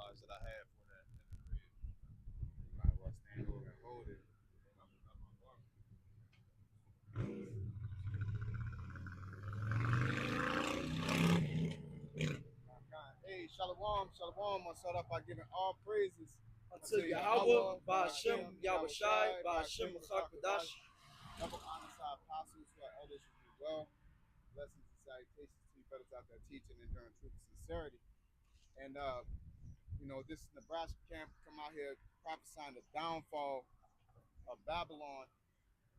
supplies that I have for that in the crib. You might well stand over and hold it. I'm my garment. Hey, Shalom, Shalom. I start off by giving all praises unto unto Yahweh, Yahweh, Ba'ashem, Yahushai, Ba'ashem, Chakadash. Double honor to our apostles, to our elders who do well. Blessings and salutations to you brothers out there teaching and enduring truth and sincerity. And, this Nebraska camp come out here prophesying the downfall of Babylon,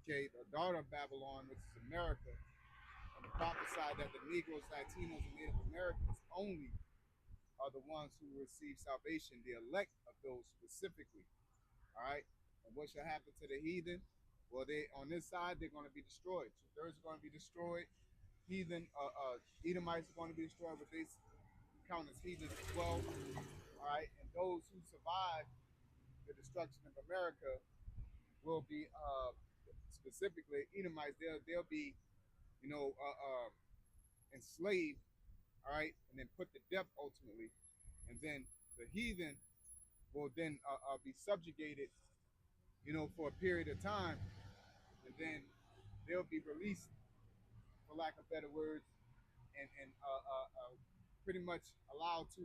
okay, the daughter of Babylon, which is America, and prophesied that the Negroes, Latinos, and Native Americans only are the ones who receive salvation, the elect of those specifically. All right. And what shall happen to the heathen? Well, they on this side they're going to be destroyed. Two-thirds are going to be destroyed. Heathen, Edomites are going to be destroyed, but they count as heathen as well. All right. And those who survive the destruction of America will be specifically Edomites. They'll be, enslaved. All right, and then put to death ultimately, and then the heathen will then be subjugated, for a period of time, and then they'll be released, for lack of better words, and pretty much allowed to,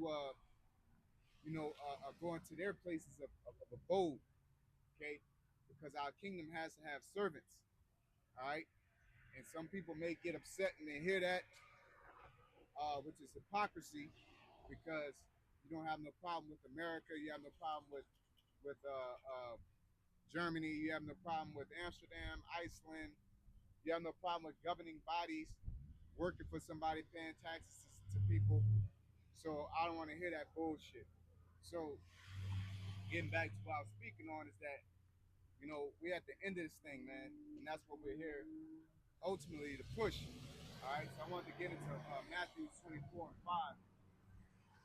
go into their places of abode, okay? Because our kingdom has to have servants, all right? And some people may get upset when they hear that, which is hypocrisy, because you don't have no problem with America, you have no problem with Germany, you have no problem with Amsterdam, Iceland, you have no problem with governing bodies working for somebody, paying taxes to people. So I don't want to hear that bullshit. So getting back to what I was speaking on is that, we're at the end of this thing, man, and that's what we're here ultimately to push. All right, so I wanted to get into Matthew 24 and 5.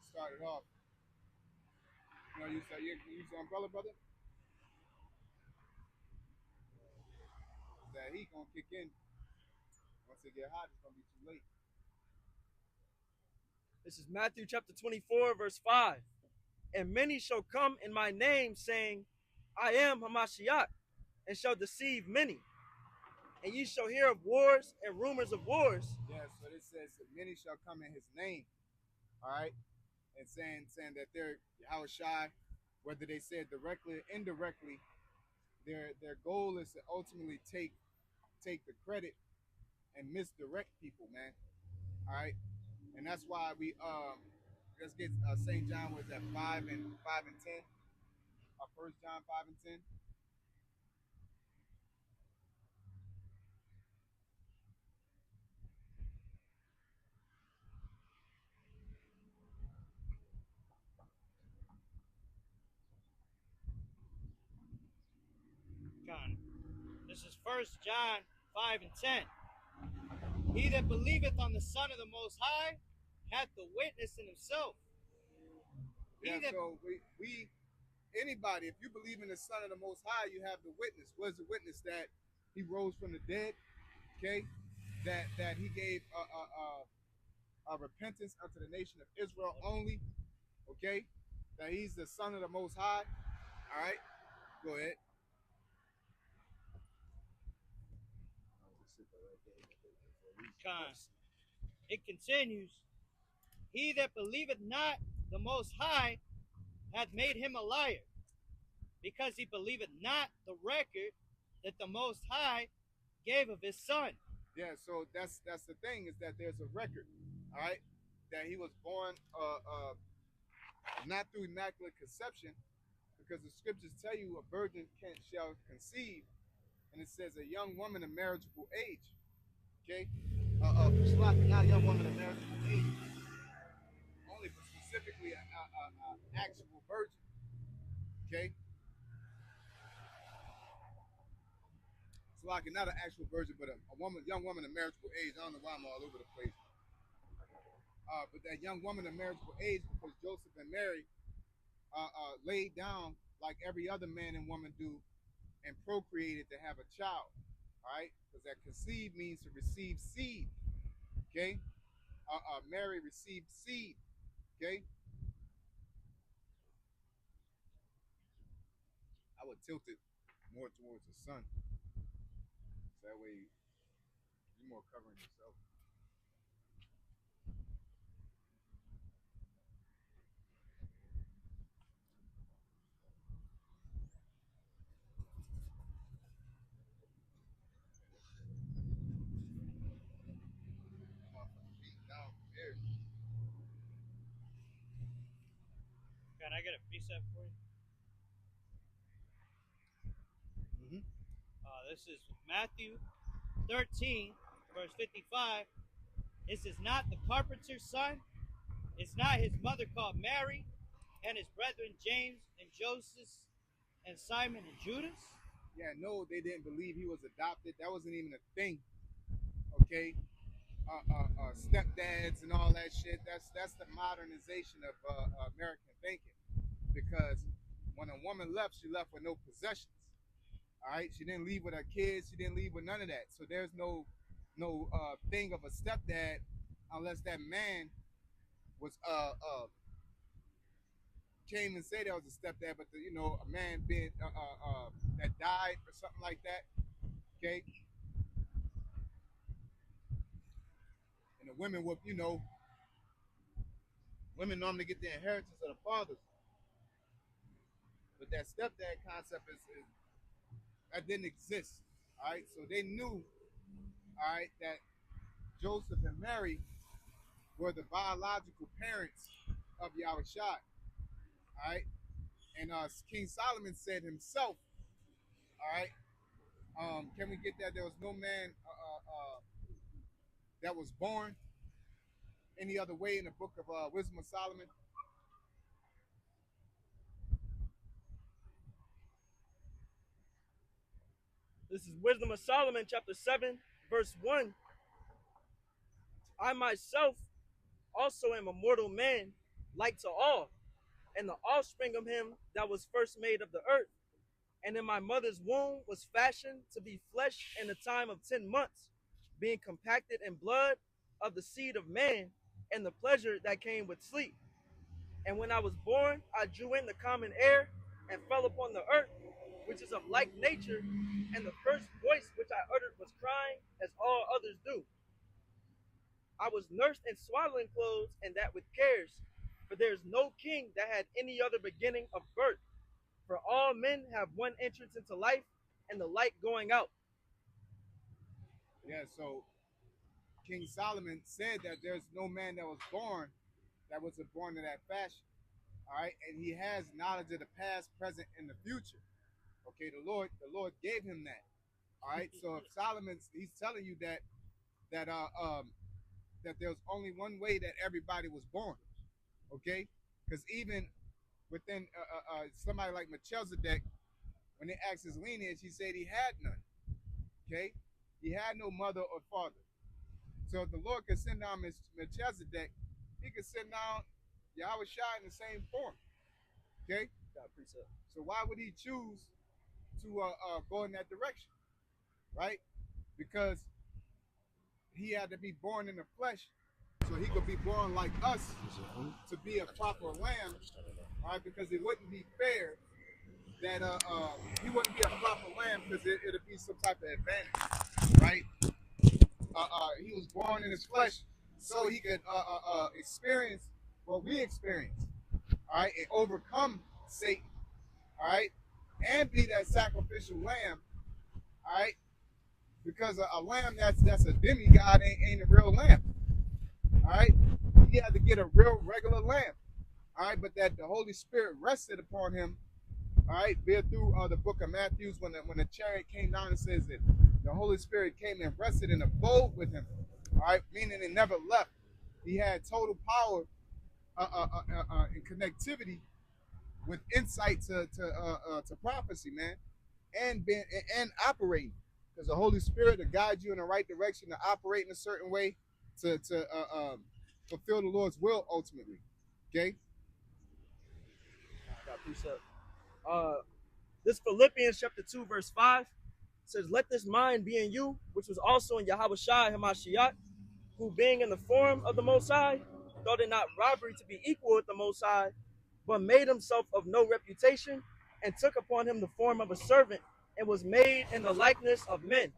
Started off. You use the umbrella, brother? That heat gonna kick in. Once it get hot, it's gonna be too late. This is Matthew chapter 24, verse 5. And many shall come in my name, saying, I am Hamashiach, and shall deceive many. And ye shall hear of wars and rumors of wars. Yeah, so it says that many shall come in his name. All right. And saying that they're Yahushai, whether they say it directly or indirectly, their goal is to ultimately take the credit and misdirect people, man. All right. And that's why we let's get St. John was at 5:10. First John 5:10. John. This is First John 5 and 10. He that believeth on the Son of the Most High hath the witness in himself. So we anybody, if you believe in the Son of the Most High, you have the witness. What is the witness? That he rose from the dead, okay? That he gave a repentance unto the nation of Israel only, okay? That he's the Son of the Most High. All right, go ahead. Con. It continues. He that believeth not the Most High hath made him a liar, because he believeth not the record that the Most High gave of his Son. Yeah, so that's the thing, is that there's a record, all right, that he was born not through immaculate conception, because the scriptures tell you a virgin shall conceive, and it says a young woman of marriageable age, okay? Not a young woman of marriageable age, only, but specifically an actual virgin, okay? So like not an actual virgin, but a young woman of marriageable age. I don't know why I'm all over the place. But that young woman of marriageable age, because Joseph and Mary laid down like every other man and woman do, and procreated to have a child. All right, because that conceive means to receive seed. Okay, Mary received seed. Okay, would tilt it more towards the sun. So that way you're more covering yourself. Can I get a precept for you? Mm-hmm. This is Matthew 13, verse 55. This is not the carpenter's son. It's not his mother called Mary, and his brethren James and Joseph and Simon and Judas. Yeah, no, they didn't believe he was adopted. That wasn't even a thing. Okay, stepdads and all that shit. That's the modernization of American thinking. Because when a woman left, she left with no possessions. All right, she didn't leave with her kids. She didn't leave with none of that. So there's no thing of a stepdad unless that man was came and said there was a stepdad, but a man being that died or something like that. Okay, and the women would women normally get the inheritance of the fathers, but that stepdad concept is that didn't exist. All right, so they knew, all right, that Joseph and Mary were the biological parents of Yahushua. All right, and King Solomon said himself, all right, can we get that? There was no man that was born any other way in the book of Wisdom of Solomon. This is Wisdom of Solomon, chapter 7, verse 1. I myself also am a mortal man, like to all, and the offspring of him that was first made of the earth. And in my mother's womb was fashioned to be flesh in the time of 10 months, being compacted in blood of the seed of man, and the pleasure that came with sleep. And when I was born, I drew in the common air, and fell upon the earth, which is of like nature, and the first voice which I uttered was crying, as all others do. I was nursed in swaddling clothes, and that with cares, for there is no king that had any other beginning of birth. For all men have one entrance into life, and the light going out. Yeah, so King Solomon said that there's no man that was born that was born in that fashion. All right, and he has knowledge of the past, present, and the future. Okay, the Lord gave him that. All right, so if he's telling you that there's only one way that everybody was born. Okay, because even within somebody like Melchizedek, when they asked his lineage, he said he had none. Okay, he had no mother or father. So if the Lord could send down Melchizedek, he could send down Yahushua in the same form. Okay, so why would he choose to go in that direction? Right? Because he had to be born in the flesh, so he could be born like us to be a proper lamb. Right? Because it wouldn't be fair that he wouldn't be a proper lamb because it'd be some type of advantage, right? He was born in his flesh so he could experience what we experience, all right, and overcome Satan, all right, and be that sacrificial lamb, all right, because a lamb that's a demigod ain't a real lamb, all right. He had to get a real regular lamb, all right, but that the Holy Spirit rested upon him, all right, bear through the book of Matthew when the chariot came down and says that the Holy Spirit came and rested and abode with him, all right, meaning it never left. He had total power and connectivity with insight to prophecy, man, and operating, because the Holy Spirit to guide you in the right direction, to operate in a certain way, to fulfill the Lord's will ultimately. Okay. I got precept. This Philippians chapter 2, verse 5 says, let this mind be in you, which was also in Yahushua Hamashiach, who being in the form of the Most High, thought it not robbery to be equal with the Most High, but made himself of no reputation, and took upon him the form of a servant, and was made in the likeness of men.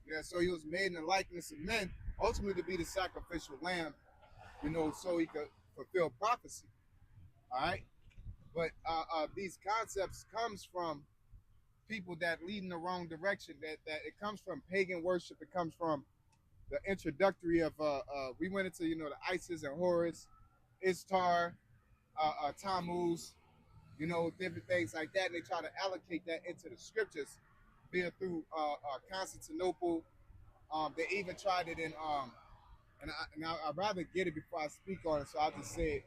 Yeah, so he was made in the likeness of men, ultimately to be the sacrificial lamb, so he could fulfill prophecy. All right, but these concepts comes from people that lead in the wrong direction. That it comes from pagan worship. It comes from the introductory of we went into the Isis and Horus, Ishtar, Tammuz, different things like that, and they try to allocate that into the scriptures, via through Constantinople. They even tried it in I'd rather get it before I speak on it, so I'll just say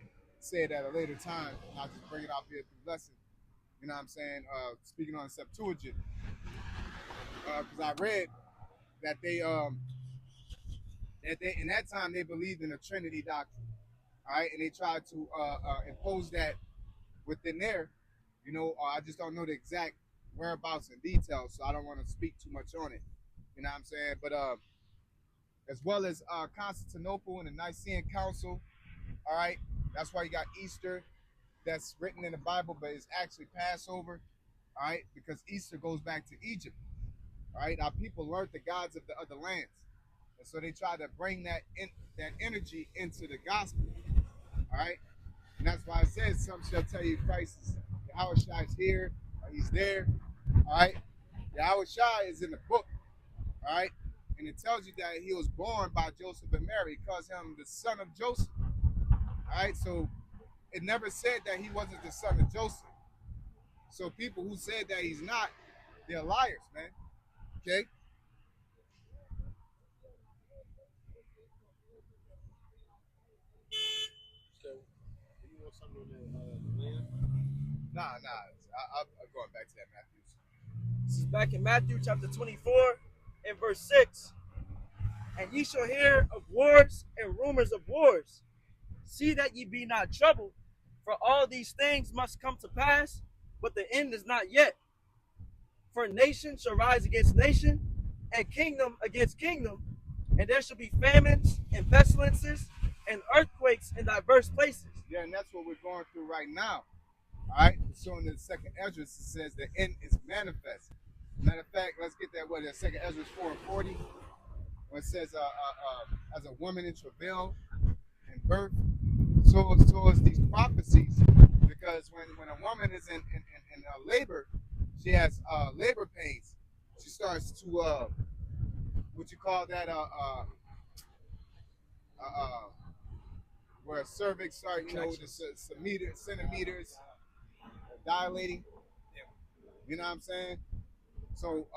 it at a later time, and I'll just bring it out here through lesson. You know what I'm saying? Speaking on Septuagint, because I read that they in that time they believed in the Trinity doctrine, all right, and they tried to impose that within there. I just don't know the exact whereabouts and details, so I don't want to speak too much on it. You know what I'm saying? But as well as Constantinople and the Nicene Council, all right, that's why you got Easter, that's written in the Bible, but it's actually Passover, all right, because Easter goes back to Egypt, all right. Our people learned the gods of the other lands, and so they try to bring that energy into the gospel, all right. And that's why it says, some shall tell you Christ is, Yahushua is here, or he's there, all right. Yahushua is in the book, all right, and it tells you that he was born by Joseph and Mary. It calls him the son of Joseph, all right. So it never said that he wasn't the son of Joseph. So people who said that he's not, they're liars, man. Okay? So, you want something on the land? Nah. I'm going back to that Matthew. This is back in Matthew chapter 24 and verse 6. And ye shall hear of wars and rumors of wars. See that ye be not troubled, for all these things must come to pass, but the end is not yet. For nation shall rise against nation, and kingdom against kingdom, and there shall be famines and pestilences and earthquakes in diverse places. Yeah, and that's what we're going through right now. All right? So in the second Ezra, it says the end is manifest. Matter of fact, let's get that word. Second Ezra 4:40, when it says, as a woman in travail and birth, so is these prophecies. Because when a woman is in labor, she has labor pains. She starts to what you call that where cervix start, the centimeters dilating. You know what I'm saying? So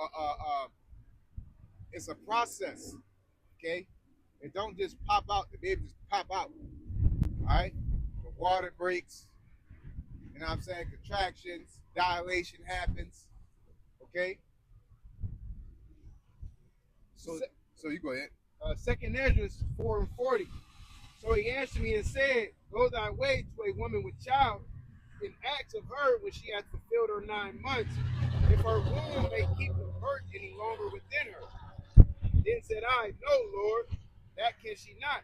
it's a process. Okay, it don't just pop out. The baby just pop out. All right, the water breaks. You know what I'm saying? Contractions, dilation happens. Okay. So you go ahead. Second Ezra 4:40. So he answered me and said, Go thy way to a woman with child, and ask of her when she hath fulfilled her 9 months, if her womb may keep the birth any longer within her. Then said I, No, Lord, that can she not.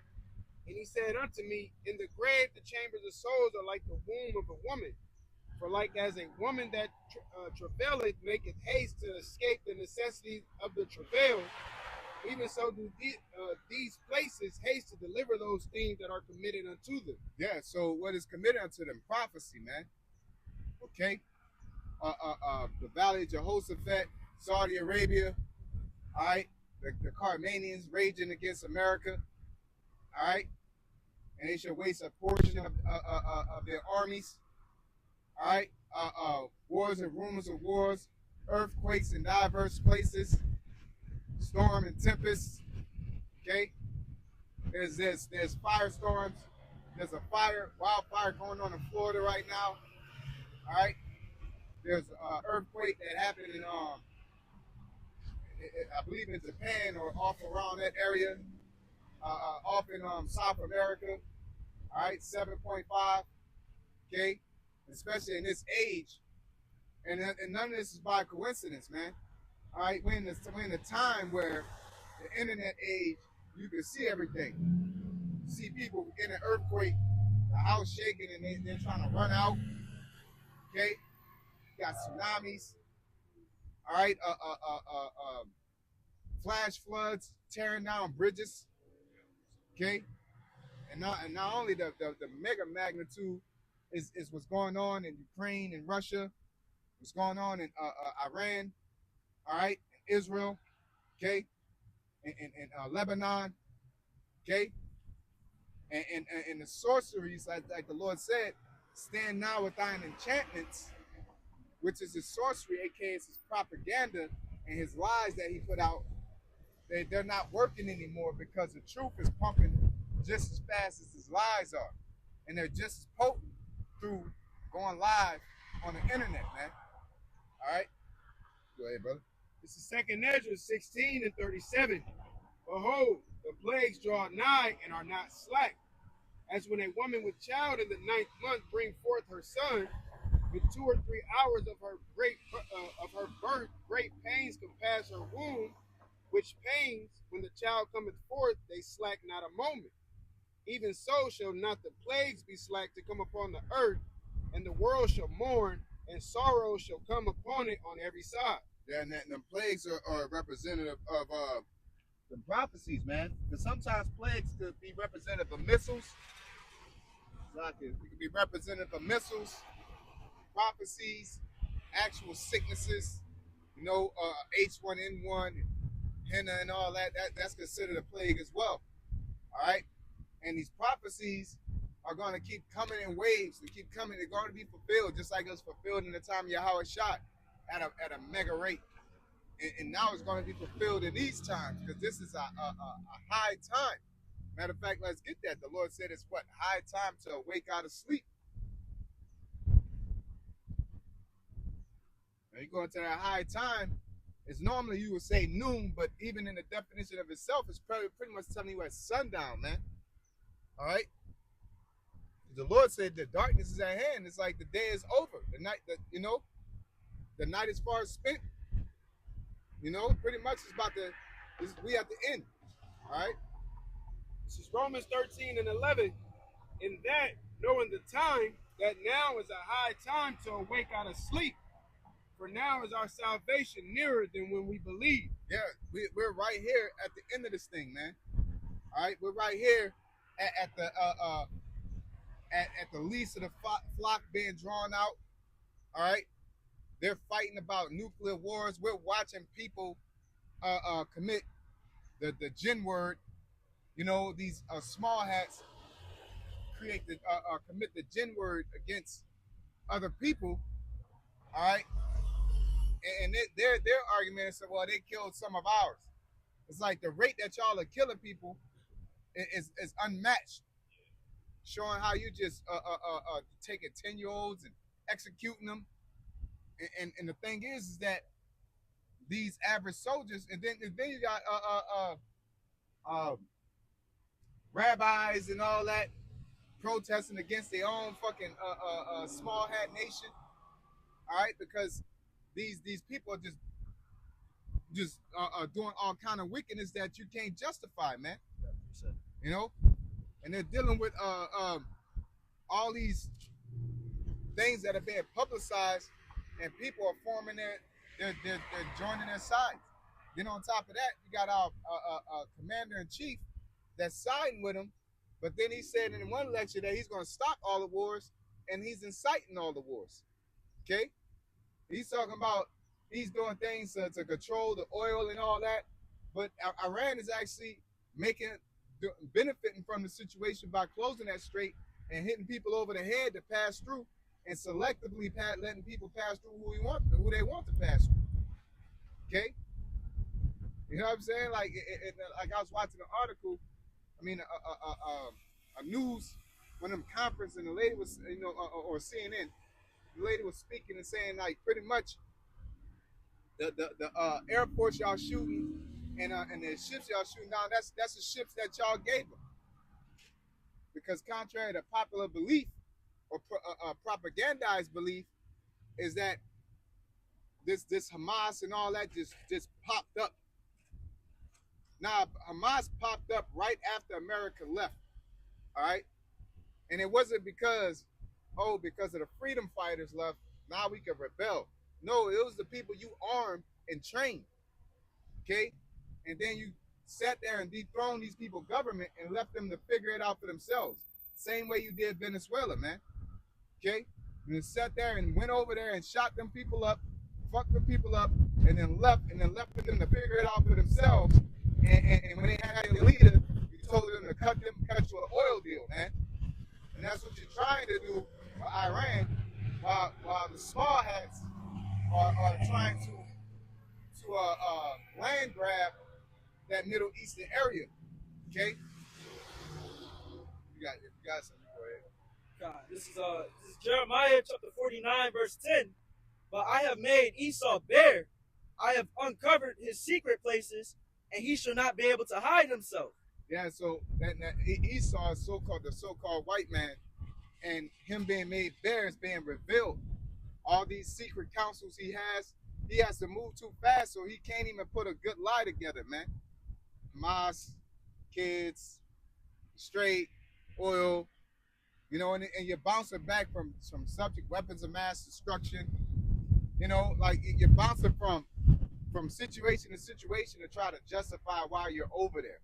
And he said unto me, In the grave the chambers of souls are like the womb of a woman. For like as a woman that travaileth maketh haste to escape the necessities of the travail, even so do these places haste to deliver those things that are committed unto them. Yeah, so what is committed unto them? Prophecy, man. Okay? The Valley of Jehoshaphat, Saudi Arabia, all right? The Carmanians raging against America, all right? And they should waste a portion of their armies, all right? Wars and rumors of wars, earthquakes in diverse places, storm and tempest, okay? There's firestorms. There's a wildfire going on in Florida right now, all right? There's an earthquake that happened in, I believe in Japan or off around that area, off in South America, all right, 7.5, okay? Especially in this age. And none of this is by coincidence, man. All right, we're in the time where the internet age, you can see everything. You see people in an earthquake, the house shaking, and they're trying to run out, okay? You got tsunamis. All right. Flash floods tearing down bridges. Okay. And not only the mega magnitude is what's going on in Ukraine and Russia, what's going on in Iran, all right, Israel, okay, and Lebanon, okay, and the sorceries, like the Lord said, stand now with thine enchantments, which is his sorcery, aka his propaganda and his lies that he put out. They're not working anymore because the truth is pumping just as fast as his lies are, and they're just as potent through going live on the internet, man. All right, go ahead, brother. This is 2nd Ezra 16 and 37. Behold, the plagues draw nigh and are not slack, as when a woman with child in the 9th month bring forth her son. In 2 or 3 hours of her birth, great pains compass her womb, which pains, when the child cometh forth, they slack not a moment. Even so shall not the plagues be slack to come upon the earth, and the world shall mourn, and sorrow shall come upon it on every side. Yeah, and the plagues are representative of the prophecies, man. Because sometimes plagues could be representative of missiles. It could be representative of missiles, prophecies, actual sicknesses. You know, H1N1, henna, and all that. That's considered a plague as well. All right, and these prophecies are going to keep coming in waves. They keep coming. They're going to be fulfilled, just like it was fulfilled in the time of Yahweh shot at a mega rate. And now it's going to be fulfilled in these times, because this is a high time. Matter of fact, let's get that. The Lord said it's what? High time to awake out of sleep. Now you go into that high time, it's normally you would say noon, but even in the definition of itself, it's pretty much telling you at sundown, man. All right? The Lord said the darkness is at hand. It's like the day is over. The night, the night is far spent. You know, pretty much it's about we at the end. All right? This is Romans 13 and 11. In that, knowing the time, that now is a high time to awake out of sleep. For now is our salvation nearer than when we believe. Yeah, we're right here at the end of this thing, man. All right? We're right here at the least of the flock being drawn out. All right? They're fighting about nuclear wars. We're watching people commit the Jinn word. You know, these small hats commit the Jinn word against other people. All right, and their argument is, well, they killed some of ours. It's like the rate that y'all are killing people is unmatched. Showing how you just taking 10-year-olds and executing them. And the thing is that these average soldiers, and then you got rabbis and all that protesting against their own fucking small hat nation. All right, because these people are just doing all kind of wickedness that you can't justify, man. You know, and they're dealing with all these things that are being publicized, and people are forming they're joining their sides. Then on top of that, you got our commander-in-chief that's siding with him, but then he said in one lecture that he's going to stop all the wars, and he's inciting all the wars. Okay? He's talking about he's doing things to control the oil and all that, but Iran is actually benefiting from the situation by closing that strait and hitting people over the head to pass through, and selectively letting people pass through who they want to pass through. Okay? You know what I'm saying? Like I was watching an article, a news, one of them conference, and the lady was, or CNN, the lady was speaking and saying, like, pretty much the airports y'all shooting and the ships y'all shooting down, that's the ships that y'all gave them. Because contrary to popular belief or propagandized belief, is that this Hamas and all that just popped up. Now, Hamas popped up right after America left, all right? And it wasn't because of the freedom fighters left. now we can rebel. No, it was the people you armed and trained. Okay? And then you sat there and dethroned these people government and left them to figure it out for themselves. Same way you did Venezuela, man. Okay? And then sat there and went over there and shot them people up, fucked the people up, and then left them to figure it out for themselves. And when they had a leader, you told them to cut you an oil deal, man. And that's what you're trying to do for Iran, while the small hats are trying to land grab that Middle Eastern area. Okay? You got something, go ahead. God, this is Jeremiah chapter 49, verse 10. But I have made Esau bare. I have uncovered his secret places, and he shall not be able to hide himself. Yeah, so that Esau is the so-called white man, and him being made bare is being revealed. All these secret councils he has to move too fast, so he can't even put a good lie together, man. Hamas, kids, straight, oil, you know, and you're bouncing back from subject weapons of mass destruction. You know, like you're bouncing from situation to situation to try to justify why you're over there.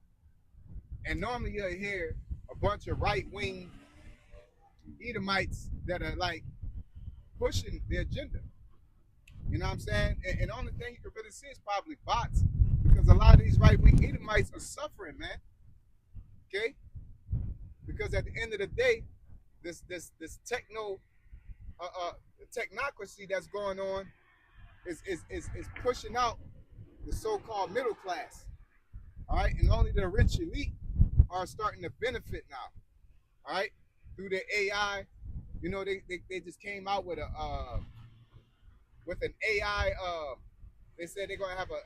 And normally you'll hear a bunch of right-wing Edomites that are like pushing the agenda. You know what I'm saying? And the only thing you can really see is probably bots, because a lot of these right-wing Edomites are suffering, man. Okay? Because at the end of the day, this technocracy that's going on is pushing out the so-called middle class. All right, and only the rich elite are starting to benefit now. All right, through the AI. You know, they just came out with an AI. They said they're gonna have a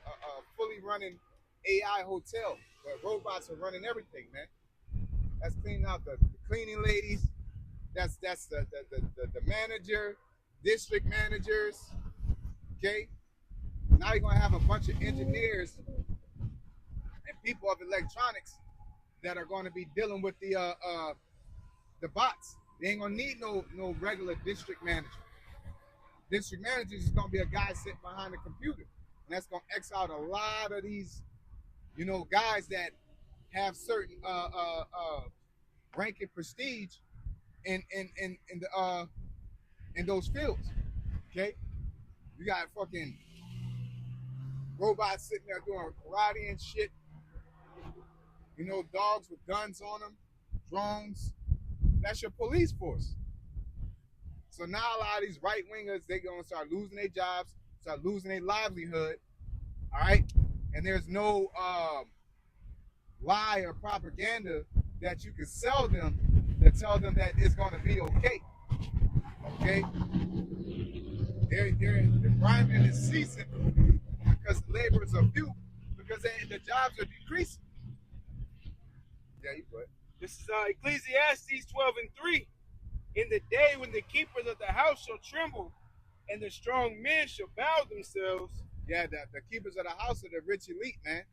fully running AI hotel where robots are running everything, man. That's cleaning out the cleaning ladies. That's the manager, district managers. Okay. Now you're gonna have a bunch of engineers and people of electronics that are going to be dealing with the bots. They ain't gonna need no regular district manager. District manager is gonna be a guy sitting behind the computer, and that's gonna X out a lot of these, you know, guys that have certain rank and prestige in those fields. Okay, you got fucking robots sitting there doing karate and shit. You know, dogs with guns on them, drones. That's your police force. So now a lot of these right wingers, they're gonna start losing their jobs, start losing their livelihood. All right, and there's no lie or propaganda that you can sell them to tell them that it's gonna be okay. Okay, they're grinding and ceasing because the laborers are few, because the jobs are decreasing. Yeah, you put. This is Ecclesiastes 12:3. In the day when the keepers of the house shall tremble, and the strong men shall bow themselves. Yeah, the keepers of the house are the rich elite, man.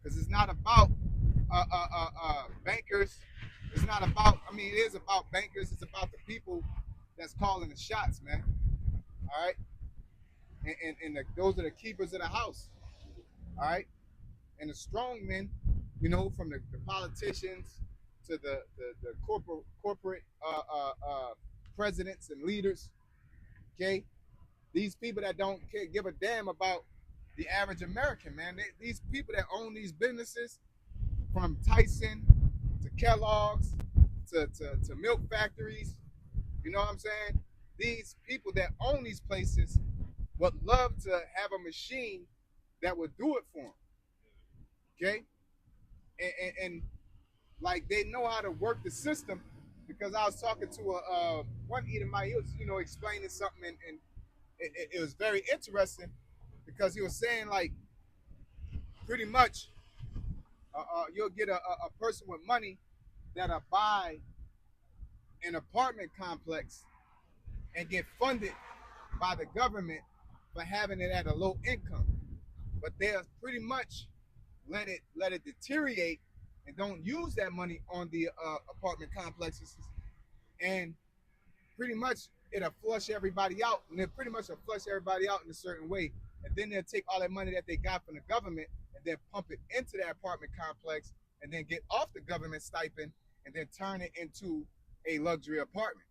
Because it's not about bankers. It's not about. I mean, it is about bankers. It's about the people that's calling the shots, man. All right. And those are the keepers of the house. All right. And the strong men, you know, from the politicians to the corporate presidents and leaders. Okay, these people that don't give a damn about the average American, man. These people that own these businesses, from Tyson to Kellogg's to milk factories, you know what I'm saying? These people that own these places would love to have a machine that would do it for them. Okay, and like they know how to work the system, because I was talking to one Edomite. He was, you know, explaining something, and it was very interesting, because he was saying, like, pretty much you'll get a person with money that'll buy an apartment complex and get funded by the government for having it at a low income, but they'll pretty much let it deteriorate and don't use that money on the apartment complexes, and pretty much it'll flush everybody out, and it pretty much will flush everybody out in a certain way. And then they'll take all that money that they got from the government and then pump it into that apartment complex and then get off the government stipend and then turn it into a luxury apartment,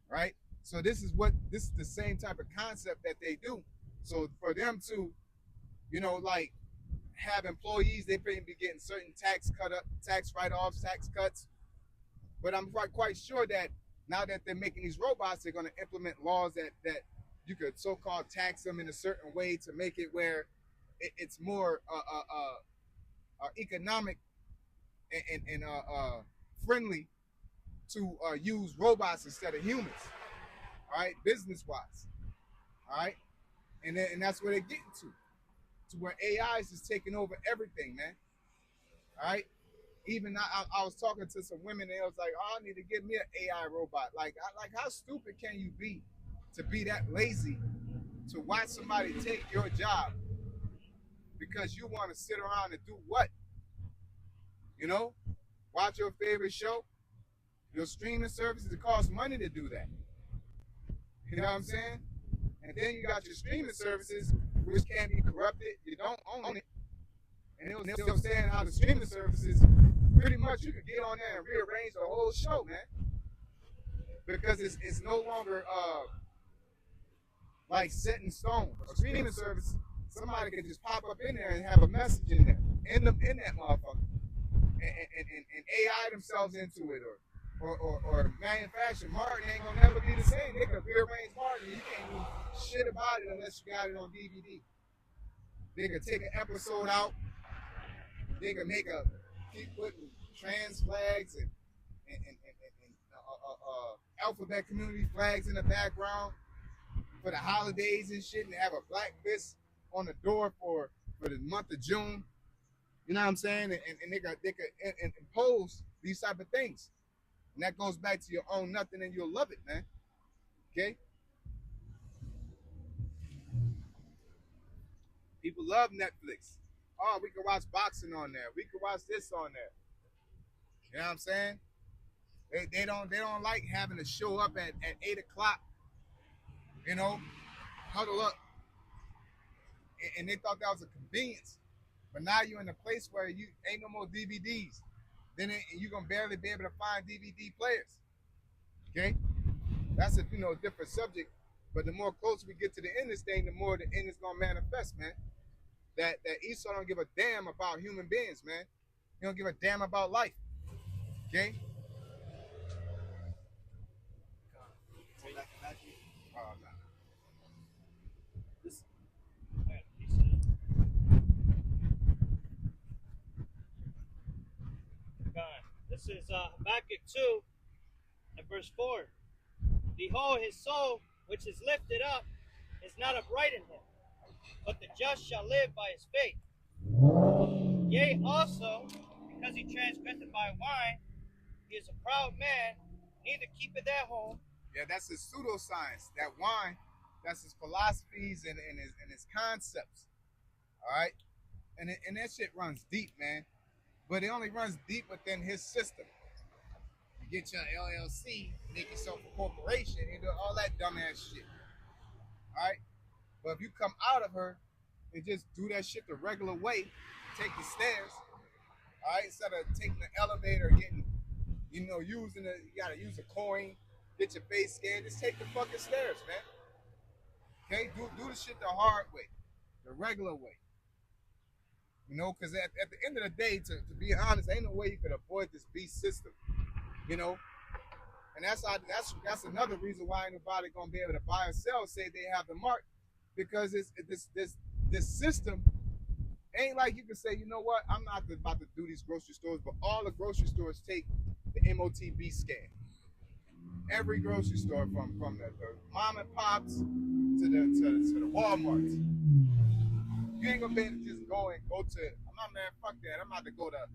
right? So this is the same type of concept that they do. So for them to, like have employees, they may be getting certain tax write-offs, tax cuts. But I'm quite sure that now that they're making these robots, they're going to implement laws that you could so-called tax them in a certain way to make it where it's more economic and friendly to use robots instead of humans. All right, business-wise. All right, and that's where they're getting to where AI is just taking over everything, man. All right. Even I was talking to some women, and they was like, "Oh, I need to get me an AI robot." Like how stupid can you be to be that lazy to watch somebody take your job because you want to sit around and do what? Watch your favorite show. Your streaming services, it costs money to do that. You know what I'm saying? And then you got your streaming services, which can be corrupted. You don't own it. And they were still saying how the streaming services, pretty much you could get on there and rearrange the whole show, man. Because it's no longer like set in stone. A streaming service, somebody could just pop up in there and have a message in there, in that motherfucker. And AI themselves into it or manufacture. Martin ain't gonna never be the same. They could rearrange Martin. You can't do shit about it unless you got it on DVD. They could take an episode out. They could keep putting trans flags and alphabet community flags in the background for the holidays and shit, and have a black fist on the door for the month of June. You know what I'm saying? And they could impose these type of things. And that goes back to your own nothing, and you'll love it, man. Okay? People love Netflix. Oh, we can watch boxing on there. We can watch this on there. You know what I'm saying? They don't like having to show up at 8 o'clock, huddle up. And they thought that was a convenience. But now you're in a place where you ain't no more DVDs. Then you're going to barely be able to find DVD players. Okay? That's a different subject. But the more closer we get to the end of this thing, the more the end is going to manifest, man. That Esau don't give a damn about human beings, man. He don't give a damn about life. Okay? Oh, no. This is Habakkuk 2 and verse 4. Behold, his soul, which is lifted up, is not upright in him, but the just shall live by his faith. Yea, also, because he transgressed by wine, he is a proud man, neither keepeth at home. Yeah, that's his pseudoscience. That wine, that's his philosophies and his concepts. All right? And that shit runs deep, man. But it only runs deep within his system. You get your LLC, make yourself a corporation, and do all that dumbass shit. All right? But if you come out of her and just do that shit the regular way, take the stairs, all right, instead of taking the elevator, getting, you gotta use a coin, get your face scanned, just take the fucking stairs, man. Okay? Do the shit the hard way, the regular way. Because at the end of the day, to be honest, ain't no way you could avoid this beast system, And that's another reason why ain't nobody gonna be able to buy or sell, say they have the mark, because this system ain't like you can say, you know what, I'm not about to do these grocery stores, but all the grocery stores take the MOTB scan. Every grocery store, from the mom and pops to the Walmarts. You ain't gonna be able to just go to. Man, fuck that. I'm about to go to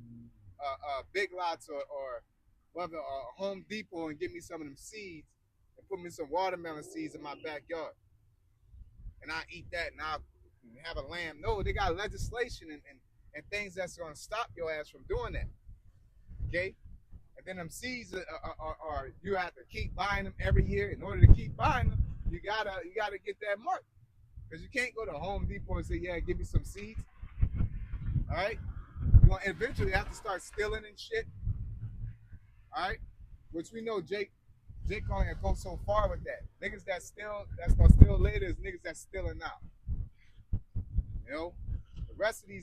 Big Lots or whether Home Depot and get me some of them seeds and put me some watermelon seeds in my backyard, and I eat that and I have a lamb. No, they got legislation and things that's gonna stop your ass from doing that. Okay, And then them seeds are you have to keep buying them every year. In order to keep buying them, you gotta get that mark. Because you can't go to Home Depot and say, yeah, give me some seeds. All right? You're going to eventually have to start stealing and shit. All right? Which we know Jake only gonna go so far with that. Niggas that's gonna steal later is niggas that's stealing now. You know? The rest of you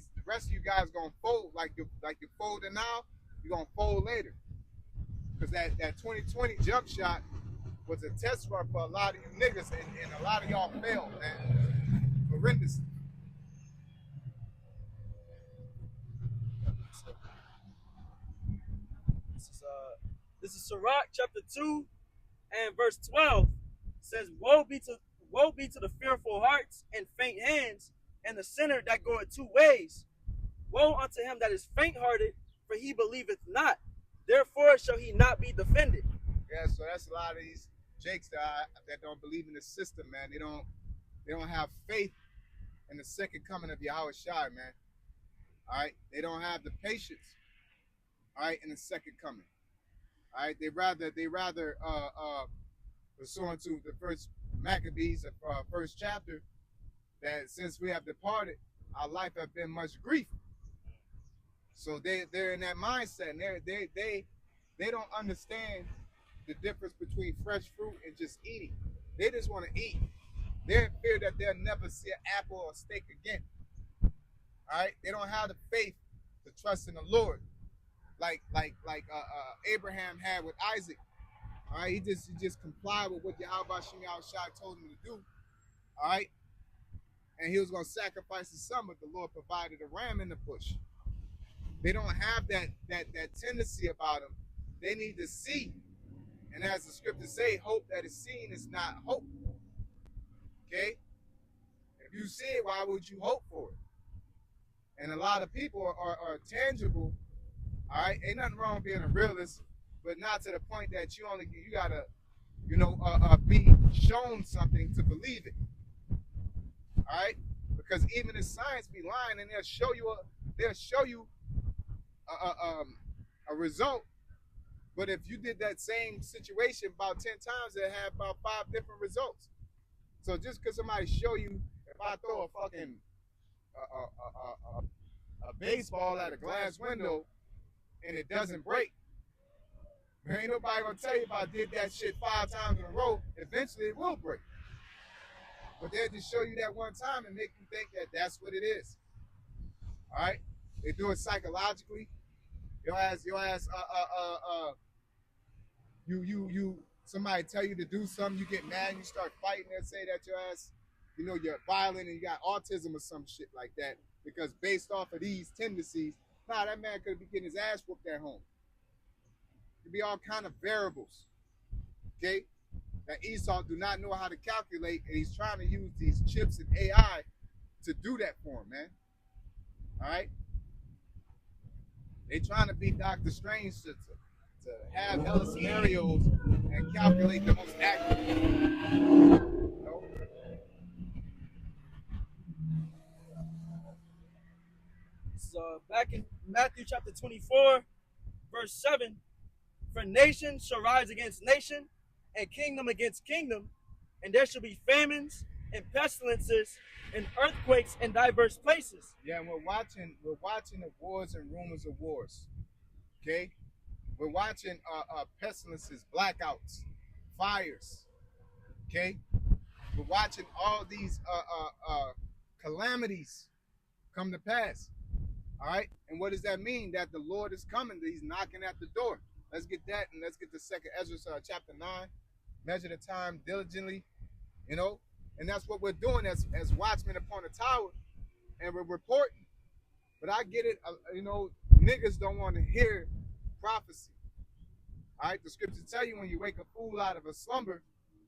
guys gonna fold like you're folding now, you're gonna fold later. Because that 2020 jump shot was a test run for a lot of you niggas, and a lot of y'all failed, man. Horrendous. This is Sirach chapter 2 and verse 12. It says, Woe be to the fearful hearts and faint hands, and the sinner that goeth two ways. Woe unto him that is faint-hearted, for he believeth not. Therefore shall he not be defended. Yeah, so that's a lot of these jakes that don't believe in the system, man. They don't have faith in the second coming of Yahweh Shai, man. All right, they don't have the patience. All right, in the second coming. All right, they rather pursuant to the first Maccabees, first chapter, that since we have departed, our life have been much grief. So they're in that mindset, and they don't understand the difference between fresh fruit and just eating. They just want to eat. They're in fear that they'll never see an apple or a steak again. All right, they don't have the faith to trust in the Lord, like Abraham had with Isaac. All right, he just complied with what Yahweh Shai told him to do. All right, and he was going to sacrifice his son, but the Lord provided a ram in the bush. They don't have that tendency about them. They need to see, and as the scriptures say, hope that is seen is not hope. Okay, if you see it, why would you hope for it? And a lot of people are tangible. All right, ain't nothing wrong with being a realist, but not to the point that you gotta, be shown something to believe it. All right, because even in science be lying, and they'll show you a result. But if you did that same situation about 10 times, it'll have about 5 different results. So just because somebody show you, if I throw a fucking a baseball at a glass window and it doesn't break, there ain't nobody gonna tell you if I did that shit 5 times in a row, eventually it will break. But they'll just show you that one time and make you think that that's what it is. All right? They do it psychologically. Somebody tell you to do something, you get mad, you start fighting, and say that your ass, you're violent and you got autism or some shit like that. Because based off of these tendencies, that man could be getting his ass whooped at home. It could be all kind of variables. Okay? That Esau do not know how to calculate, and he's trying to use these chips and AI to do that for him, man. All right? They trying to be Dr. Strange to have hella scenarios and calculate the most accurate. So back in Matthew chapter 24, verse 7, for nation shall rise against nation, and kingdom against kingdom, and there shall be famines and pestilences and earthquakes in diverse places. Yeah, and we're watching the wars and rumors of wars. Okay? We're watching pestilences, blackouts, fires. Okay? We're watching all these calamities come to pass. All right? And what does that mean? That the Lord is coming, that he's knocking at the door. Let's get that, and let's get the second Ezra chapter 9. Measure the time diligently, and that's what we're doing as watchmen upon the tower, and we're reporting. But I get it, niggas don't want to hear prophecy. All right, the scriptures tell you when you wake a fool out of a slumber,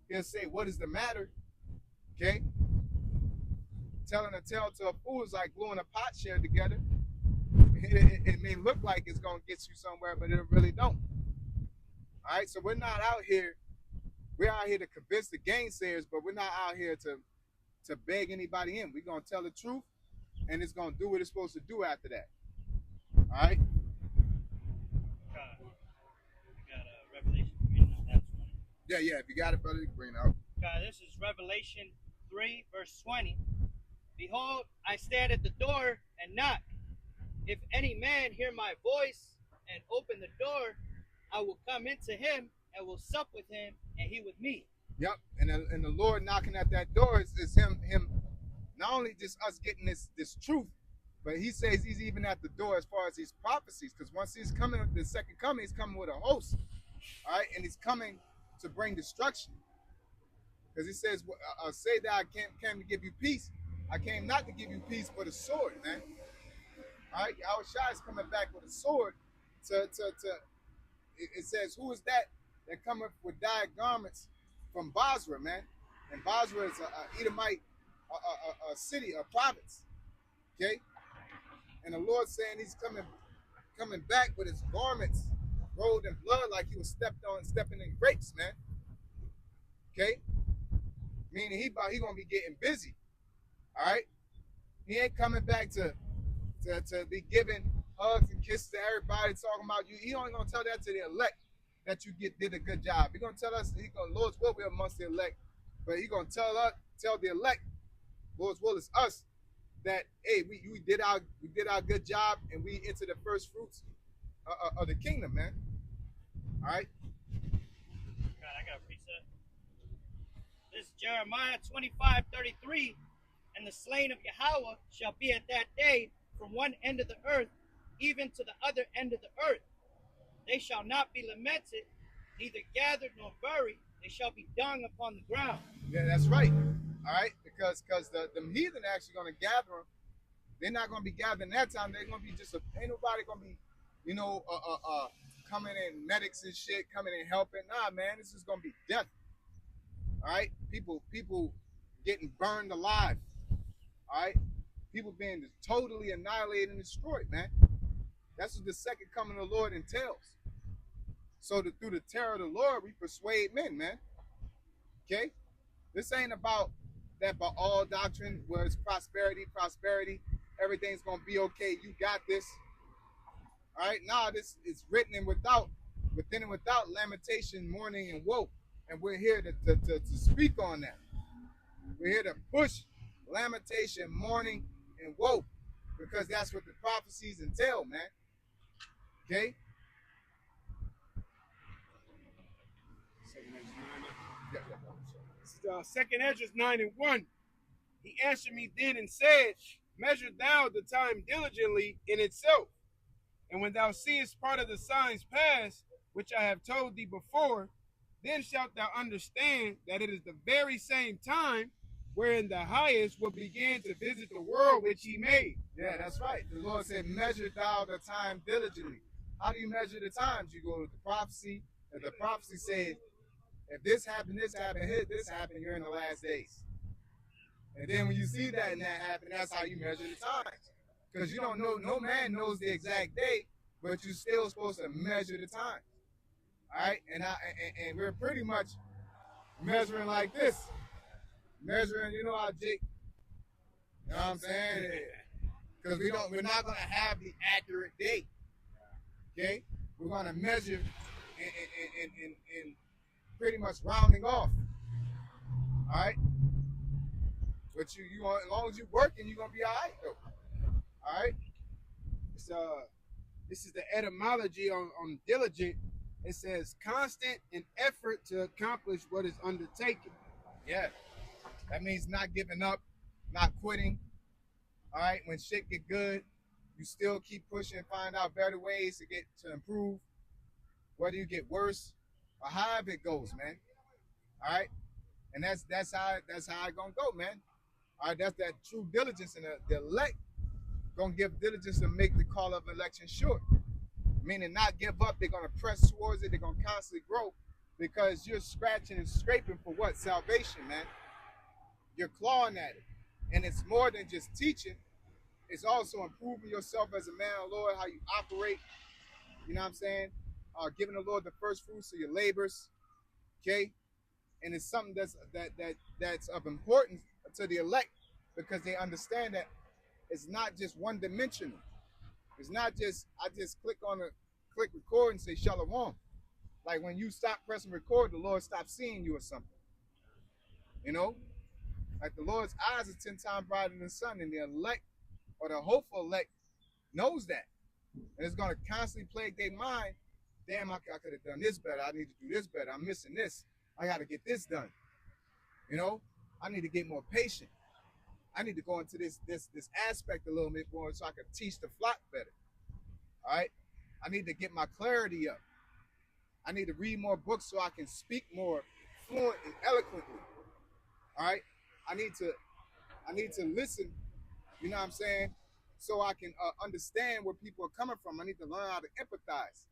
he'll say, what is the matter? Okay? Telling a tale to a fool is like gluing a pot shell together. It may look like it's going to get you somewhere, but it really don't. All right, so we're not out here. We're out here to convince the gainsayers, but we're not out here to beg anybody in. We're going to tell the truth, and it's going to do what it's supposed to do after that. All right? Yeah, if you got it, brother, you can bring it out. This is Revelation 3, verse 20. Behold, I stand at the door and knock. If any man hear my voice and open the door, I will come into him and will sup with him and he with me. Yep, and the Lord knocking at that door is him not only just us getting this truth, but he says he's even at the door as far as these prophecies, because once he's coming, the second coming, he's coming with a host, all right, and he's coming to bring destruction, because he says, say that I came to give you peace. I came not to give you peace, but a sword, man. All right, our Shai is coming back with a sword it says, who is that cometh with dyed garments from Basra, man? And Basra is a Edomite, a city, a province, okay? And the Lord saying he's coming back with his garments rolled in blood like he was stepping in grapes, man. Okay? Meaning he gonna be getting busy. All right? He ain't coming back to be giving hugs and kisses to everybody, talking about you. He only gonna tell that to the elect that you did a good job. He gonna tell us, Lord's will be amongst the elect, but he gonna tell the elect, Lord's will is us, that hey, we did our good job and we into the first fruits of the kingdom, man. All right. God, I got a precept. This is Jeremiah 25:33, and the slain of Yahweh shall be at that day from one end of the earth even to the other end of the earth. They shall not be lamented, neither gathered nor buried. They shall be dung upon the ground. Yeah, that's right. All right, because the heathen are actually going to gather them. They're not going to be gathering that time. They're going to be ain't nobody going to be, coming in, medics and shit, coming in helping. Nah, man, this is going to be death. All right, people getting burned alive. All right, people being totally annihilated and destroyed, man. That's what the second coming of the Lord entails. So through the terror of the Lord, we persuade men, man. Okay? This ain't about that by all doctrine where it's prosperity, everything's going to be okay, you got this. All right? Nah, this is written and within and without lamentation, mourning, and woe. And we're here to speak on that. We're here to push lamentation, mourning, and woe, because that's what the prophecies entail, man. Okay? Second Ezra 9:1. He answered me then and said, measure thou the time diligently in itself. And when thou seest part of the signs pass, which I have told thee before, then shalt thou understand that it is the very same time wherein the highest will begin to visit the world which he made. Yeah, that's right. The Lord said, measure thou the time diligently. How do you measure the times? You go to the prophecy, and the prophecy said, if this happened, this happened, you're in the last days. And then when you see that and that happen, that's how you measure the times. Because you don't know, no man knows the exact day, but you're still supposed to measure the time. All right? And we're pretty much measuring like this. Measuring, how Jake, you know what I'm saying? Because we're not going to have the accurate date. Okay? We're going to measure in pretty much rounding off. All right? But as long as you're working, you're going to be all right, though. All right? This is the etymology on diligent. It says constant in effort to accomplish what is undertaken. Yeah. That means not giving up, not quitting. All right? When shit get good, you still keep pushing and find out better ways to improve. Whether you get worse or however it goes, man. All right? And that's how it's gonna go, man. All right, that's that true diligence, and the elect gonna give diligence to make the call of election short. Meaning not give up, they're gonna press towards it, they're gonna constantly grow, because you're scratching and scraping for what? Salvation, man. You're clawing at it. And it's more than just teaching, it's also improving yourself as a man of the Lord, how you operate, you know what I'm saying? Giving the Lord the first fruits of your labors, okay? And it's something that's of importance to the elect, because they understand that it's not just one dimensional. It's not just I just click record and say shalom. Like when you stop pressing record, the Lord stops seeing you or something. You know? Like the Lord's eyes are 10 times brighter than the sun, and the elect or the hopeful elect knows that. And it's going to constantly plague their mind. Damn, I could have done this better. I need to do this better. I'm missing this. I got to get this done. You know? I need to get more patient. I need to go into this aspect a little bit more so I can teach the flock better. All right? I need to get my clarity up. I need to read more books so I can speak more fluent and eloquently. All right? I need to listen, you know what I'm saying, so I can understand where people are coming from. I need to learn how to empathize.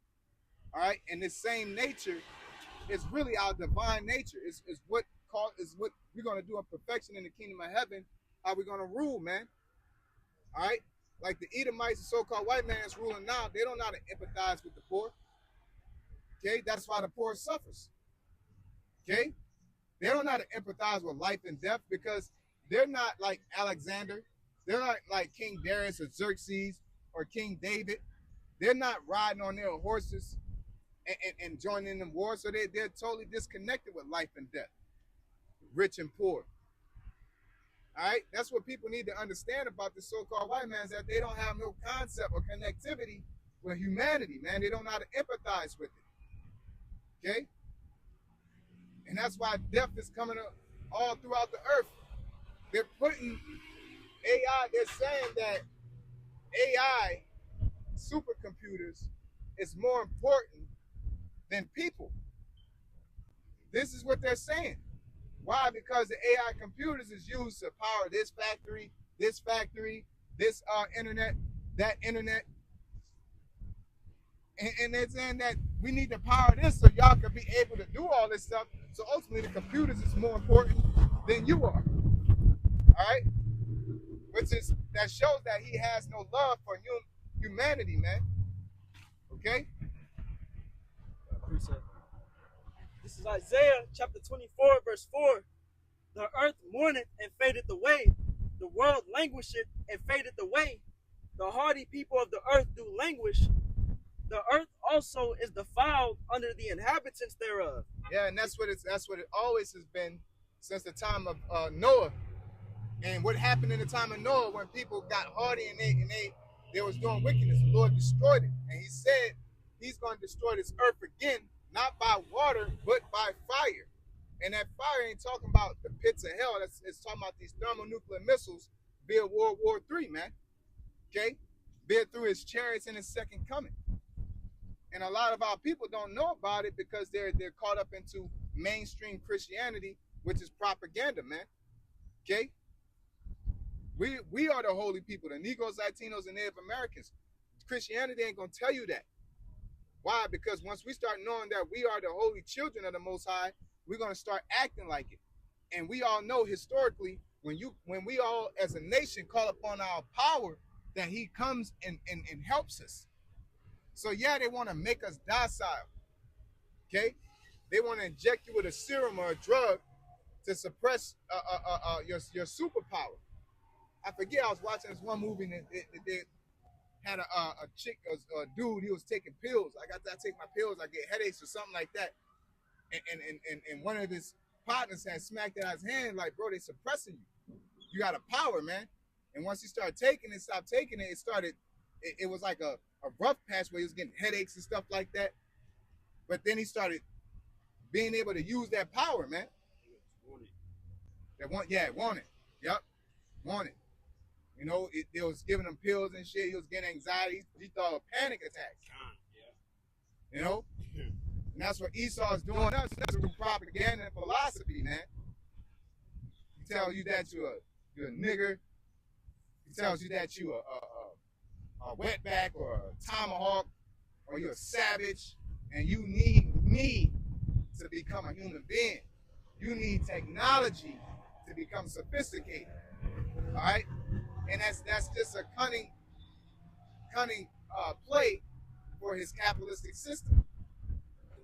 All right? And this same nature is really our divine nature. Is what we're going to do in perfection in the kingdom of heaven. How we're going to rule, man. All right? Like the Edomites, the so-called white man is ruling now, they don't know how to empathize with the poor. Okay? That's why the poor suffers. Okay? They don't know how to empathize with life and death because they're not like Alexander. They're not like King Darius or Xerxes or King David. They're not riding on their horses and joining in wars. So they're totally disconnected with life and death, rich and poor. All right? That's what people need to understand about the so-called white man, is that they don't have no concept or connectivity with humanity, man. They don't know how to empathize with it. Okay? And that's why death is coming up all throughout the earth. They're putting AI, they're saying that AI supercomputers is more important than people. This is what they're saying. Why? Because the AI computers is used to power this factory, this internet, that internet. And they're saying that we need to power this so y'all can be able to do all this stuff. So ultimately the computers is more important than you are. All right? That shows that he has no love for humanity, man. Okay? This is Isaiah chapter 24, verse 4. The earth mourneth and fadeth away. The world languisheth and fadeth away. The hardy people of the earth do languish. The earth also is defiled under the inhabitants thereof. Yeah, and that's what it always has been since the time of Noah. And what happened in the time of Noah when people got hardy and they was doing wickedness, the Lord destroyed it. And he said he's going to destroy this earth again, not by water, but by fire. And that fire ain't talking about the pits of hell. It's talking about these thermonuclear missiles via World War III, man. Okay? Via through his chariots in his second coming. And a lot of our people don't know about it because they're caught up into mainstream Christianity, which is propaganda, man. Okay? We are the holy people, the Negroes, Latinos, and Native Americans. Christianity ain't going to tell you that. Why? Because once we start knowing that we are the holy children of the Most High, we're going to start acting like it. And we all know historically, when we all as a nation call upon our power, that he comes and helps us. So yeah, they want to make us docile. Okay? They want to inject you with a serum or a drug to suppress your superpower. I forget, I was watching this one movie and they had a chick, a dude, he was taking pills. I take my pills, I get headaches or something like that. And one of his partners had smacked it out of his hand, like, bro, they suppressing you. You got a power, man. And once he started taking it, stopped taking it, it was like a rough patch where he was getting headaches and stuff like that. But then he started being able to use that power, man. Want it. Yep, want it. You know, it was giving him pills and shit. He was getting anxiety. He thought of panic attacks. You know? And that's what Esau is doing us. That's through propaganda and philosophy, man. He tells you that you're a nigger. He tells you that you're a wetback or a tomahawk or you're a savage and you need me to become a human being. You need technology to become sophisticated. All right? And that's just a cunning play for his capitalistic system.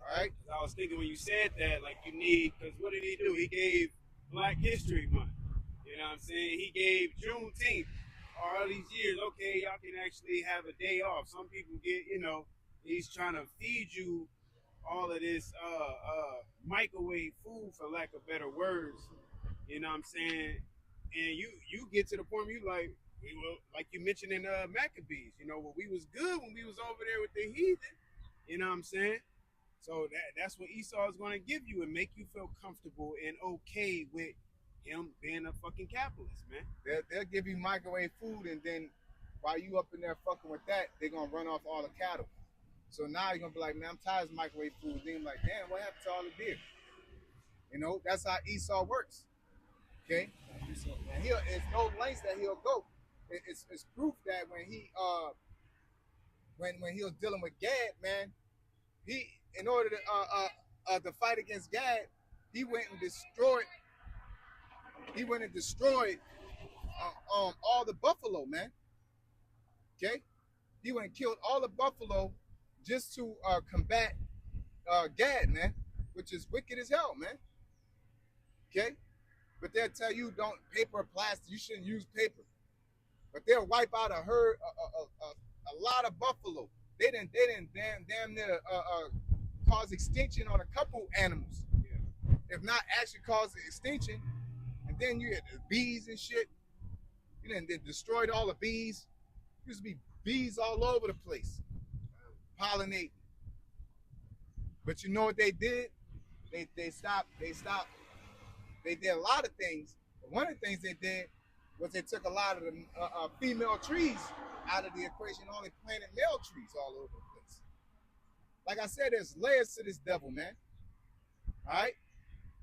All right? I was thinking when you said that, like you need, because what did he do? He gave Black History Month. You know what I'm saying? He gave Juneteenth. All these years, okay, y'all can actually have a day off. Some people get, he's trying to feed you all of this microwave food, for lack of better words. You know what I'm saying? And you get to the point where you like you mentioned in Maccabees, we was good when we was over there with the heathen. You know what I'm saying? So that's what Esau is going to give you and make you feel comfortable and okay with him being a fucking capitalist, man. They'll give you microwave food, and then while you up in there fucking with that, they're going to run off all the cattle. So now you're going to be like, man, I'm tired of microwave food. Then you're like, damn, what happened to all the deer? That's how Esau works. Okay? And it's no lengths that he'll go. It's proof that when he was dealing with Gad, man, he, in order to fight against Gad, he went and destroyed all the buffalo, man. Okay, he went and killed all the buffalo just to combat Gad, man, which is wicked as hell, man. Okay, but they'll tell you don't paper or plastic. You shouldn't use paper, but they'll wipe out a herd, a lot of buffalo. They didn't damn near cause extinction on a couple animals, if not actually cause the extinction. And then you had the bees and shit. They destroyed all the bees. Used to be bees all over the place, pollinating. But you know what they did? They stopped. They did a lot of things. But one of the things they did was they took a lot of the female trees out of the equation, only planted male trees all over the place. Like I said, there's layers to this devil, man. All right?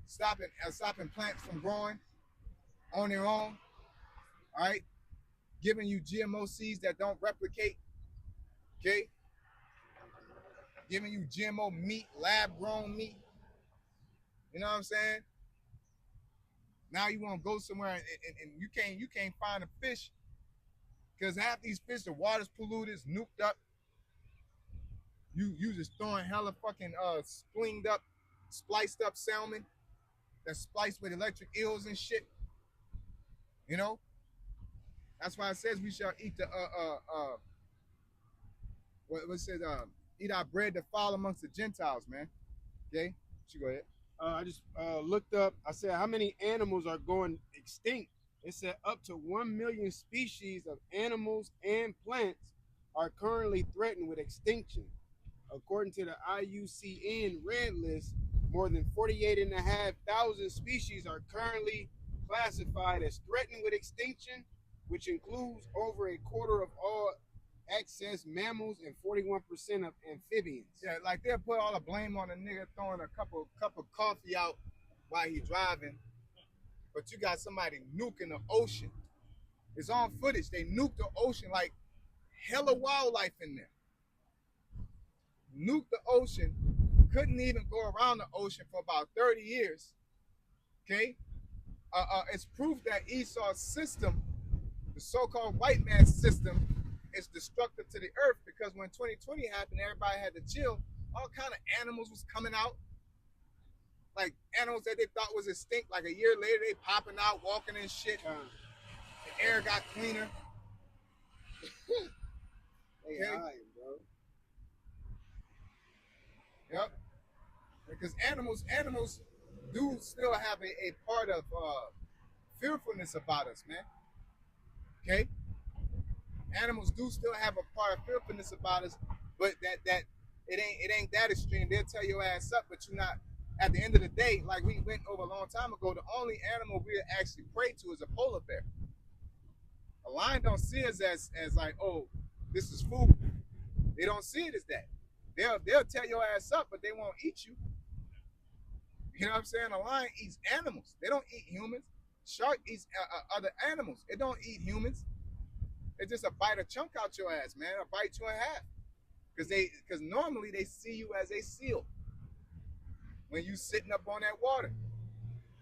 Stopping plants from growing on their own. All right? Giving you GMO seeds that don't replicate. Okay? Giving you GMO meat, lab-grown meat. You know what I'm saying? Now you want to go somewhere and you can't find a fish because half these fish, the water's polluted, it's nuked up. You just throwing hella fucking splinged up, spliced up salmon that's spliced with electric eels and shit. That's why it says we shall eat the what it says eat our bread that fall amongst the Gentiles, man. Okay, you go ahead. I just looked up. I said, how many animals are going extinct? It said up to 1 million species of animals and plants are currently threatened with extinction. According to the IUCN Red List, more than 48,500 species are currently classified as threatened with extinction, which includes over a quarter of all excess mammals and 41% of amphibians. Yeah, like they'll put all the blame on a nigga throwing a cup of coffee out while he's driving, but you got somebody nuking the ocean. It's on footage. They nuked the ocean, like hella wildlife in there. Nuked the ocean, couldn't even go around the ocean for about 30 years. Okay? It's proof that Esau's system, the so-called white man's system, is destructive to the earth, because when 2020 happened, everybody had to chill. All kind of animals was coming out, like animals that they thought was extinct. Like a year later, they popping out, walking and shit. The air got cleaner. They high, bro. Yep. Because animals do still have a part of fearfulness about us, man. Okay? Animals do still have a part of fearfulness about us, but that it ain't that extreme. They'll tear your ass up, but you're not. At the end of the day, like we went over a long time ago, the only animal we actually pray to is a polar bear. A lion don't see us as like, oh, this is food. They don't see it as that. They'll tear your ass up, but they won't eat you. You know what I'm saying? A lion eats animals. They don't eat humans. Shark eats other animals. It don't eat humans. It just a bite a chunk out your ass, man. A bite you in half. Because normally they see you as a seal when you sitting up on that water,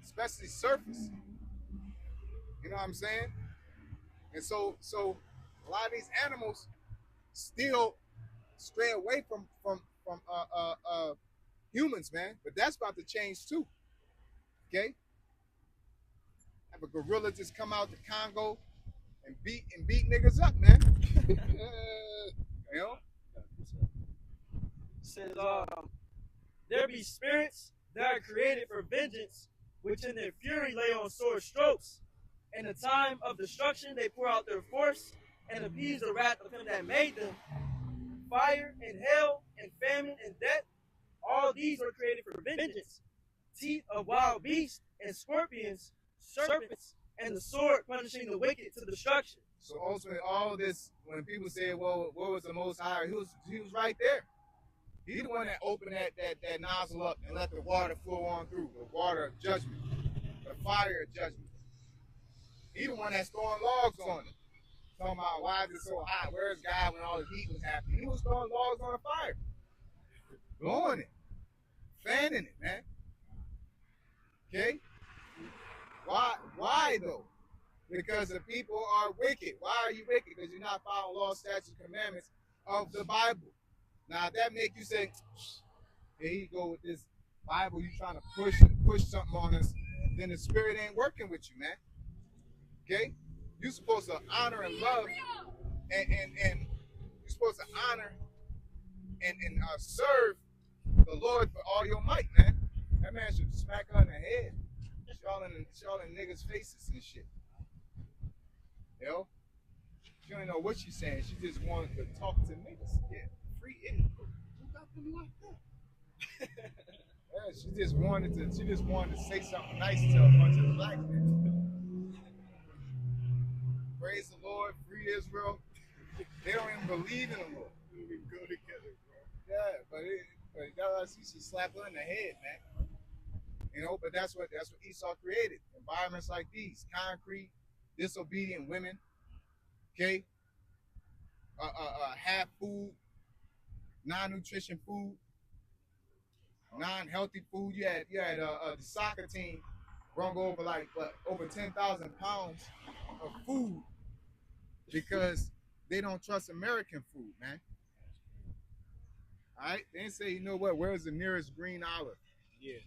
especially surface. You know what I'm saying? And so a lot of these animals still stray away from humans, man. But that's about to change too. Okay? Have a gorilla just come out to Congo and beat niggas up, man. You know? Says There be spirits that are created for vengeance, which in their fury lay on sore strokes. In the time of destruction they pour out their force and appease the wrath of him that made them. Fire and hail and famine and death, all these were created for vengeance. Teeth of wild beasts and scorpions, serpents, and the sword punishing the wicked to destruction. So ultimately, all this, when people say, well, what was the Most High? He was right there. He's the one that opened that nozzle up and let the water flow on through, the water of judgment, the fire of judgment. He's the one that's throwing logs on it. Talking about why is it so hot? Where's God when all the heat was happening? He was throwing logs on the fire, blowing it, fanning it, man. Okay? Why though? Because the people are wicked. Why are you wicked? Because you're not following law, statutes, commandments of the Bible. Now, if that make you say, here you go with this Bible, you trying to push something on us, then the spirit ain't working with you, man. Okay? You're supposed to honor and love, and you're supposed to honor and serve the Lord for all your might, man. That man should smack her in the head. Y'all in niggas' faces and shit. You know? She don't know what she's saying. She just wanted to talk to niggas. Yeah, free idiot. Who got them like that? Yeah, she just wanted to say something nice to a bunch of black men. Praise the Lord, free Israel. They don't even believe in the Lord. We go together, bro. Yeah, but she slapped her in the head, man. You know, but that's what Esau created. Environments like these, concrete, disobedient women, okay, half food, non-nutrition food, non-healthy food. You had the soccer team brung over over 10,000 pounds of food because they don't trust American food, man. All right, they didn't say, you know what? Where's the nearest green olive? Yeah.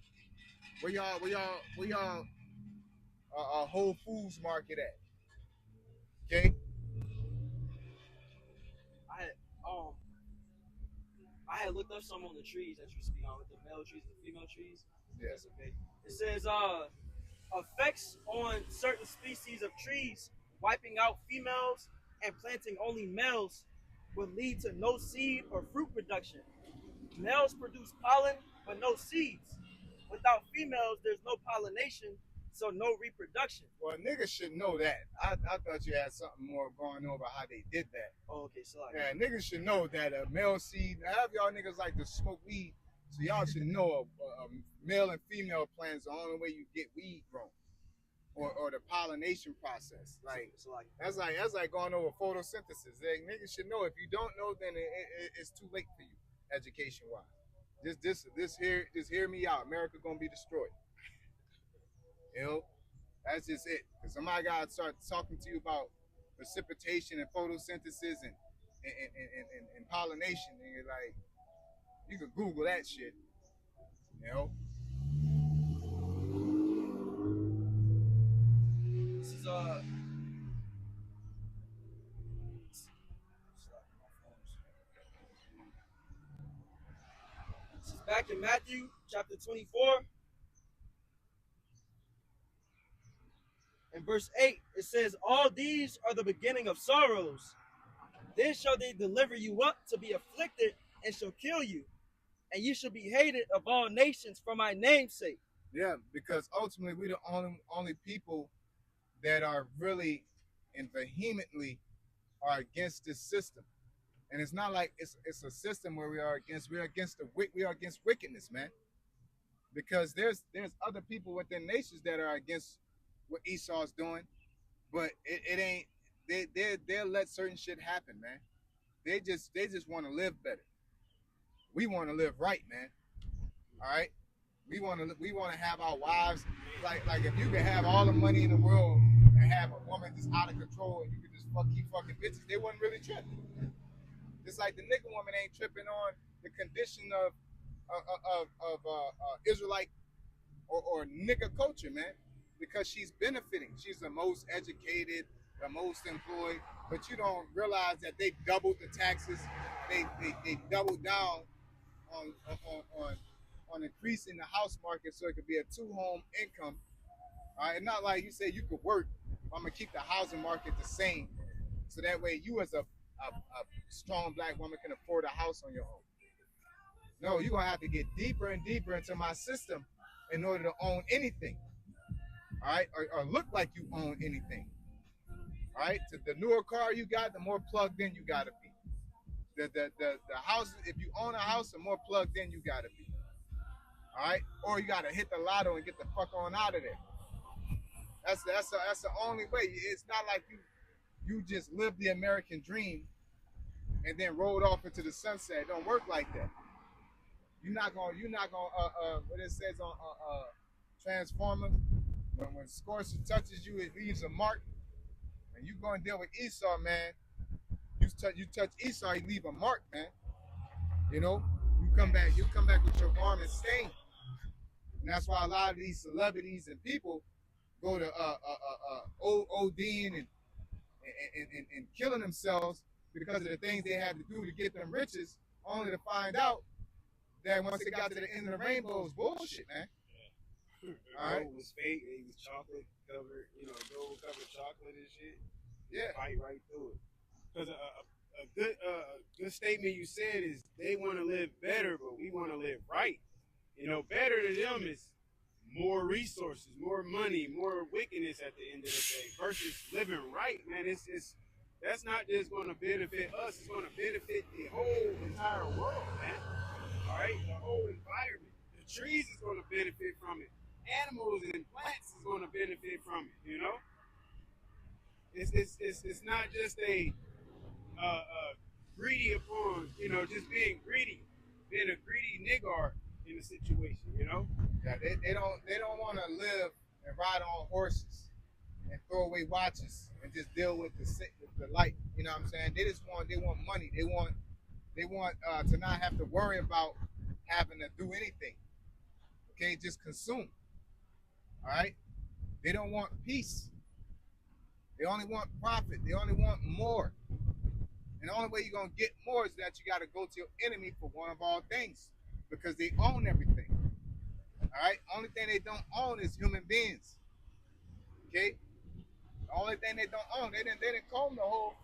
Where y'all Whole Foods market at? Okay. I had looked up some on the trees that you speak on, with the male trees and the female trees. Yeah. That's okay. It says effects on certain species of trees, wiping out females and planting only males would lead to no seed or fruit production. Males produce pollen but no seeds. Without females, there's no pollination, so no reproduction. Well, niggas should know that. I thought you had something more going over how they did that. Oh, okay, so yeah, niggas should know that a male seed. Have y'all niggas like to smoke weed, so y'all should know a male and female plant is the only way you get weed grown, or the pollination process. That's like going over photosynthesis. Niggas should know. If you don't know, then it's too late for you, education wise. Just hear me out. America gonna be destroyed. You know, that's just it. Because somebody gotta start talking to you about precipitation and photosynthesis and pollination, and you're like, you can Google that shit. You know. This is back in Matthew chapter 24 and verse 8. It says, all these are the beginning of sorrows. Then shall they deliver you up to be afflicted and shall kill you, and you shall be hated of all nations for my name's sake. Yeah, because ultimately we're the only people that are really and vehemently are against this system. And it's not like it's a system where we are against wickedness, man. Because there's other people within nations that are against what Esau's doing, but it ain't. They'll let certain shit happen, man. They just want to live better. We want to live right, man. All right. We want to have our wives like if you could have all the money in the world and have a woman just out of control and you could just keep fucking bitches, they wouldn't really trip. Just like the nigga woman ain't tripping on the condition of Israelite or nigga culture, man, because she's benefiting. She's the most educated, the most employed, but you don't realize that they doubled the taxes. They doubled down on on increasing the house market so it could be a two-home income. All right, and not like you say you could work. I'm gonna keep the housing market the same, so that way you as a strong black woman can afford a house on your own. No, you're gonna have to get deeper and deeper into my system in order to own anything. All right, or look like you own anything. All right, so the newer car you got, the more plugged in you gotta be. The house, if you own a house, the more plugged in you gotta be. All right, or you gotta hit the lotto and get the fuck on out of there. That's the only way. It's not like you just lived the American dream and then rolled off into the sunset. It don't work like that. You're not gonna what it says on Transformers, when Scorpion touches you, it leaves a mark. And you go and deal with Esau, man. You touch Esau, you leave a mark, man. You know, you come back with your garment stained. And that's why a lot of these celebrities and people go to ODing and killing themselves because of the things they had to do to get them riches, only to find out that once they got to the end of the rainbow, it was bullshit, man. All right, it was fake. It was chocolate covered, gold covered chocolate and shit. Yeah, fight right through it. Because a good statement you said is they want to live better, but we want to live right. Better to them is more resources, more money, more wickedness at the end of the day versus living right, man. That's not just going to benefit us; it's going to benefit the whole entire world, man. All right, the whole environment. The trees is going to benefit from it. Animals and plants is going to benefit from it. It's not just a greedy upon, just being a greedy nigger in a situation, Yeah, they don't want to live and ride on horses and throw away watches and just deal with the light. You know what I'm saying? They want money. They want to not have to worry about having to do anything. Okay, just consume. All right. They don't want peace. They only want profit. They only want more. And the only way you're gonna get more is that you got to go to your enemy for one of all things, because they own everything. All right. Only thing they don't own is human beings. Okay. The only thing they don't own, they didn't comb the whole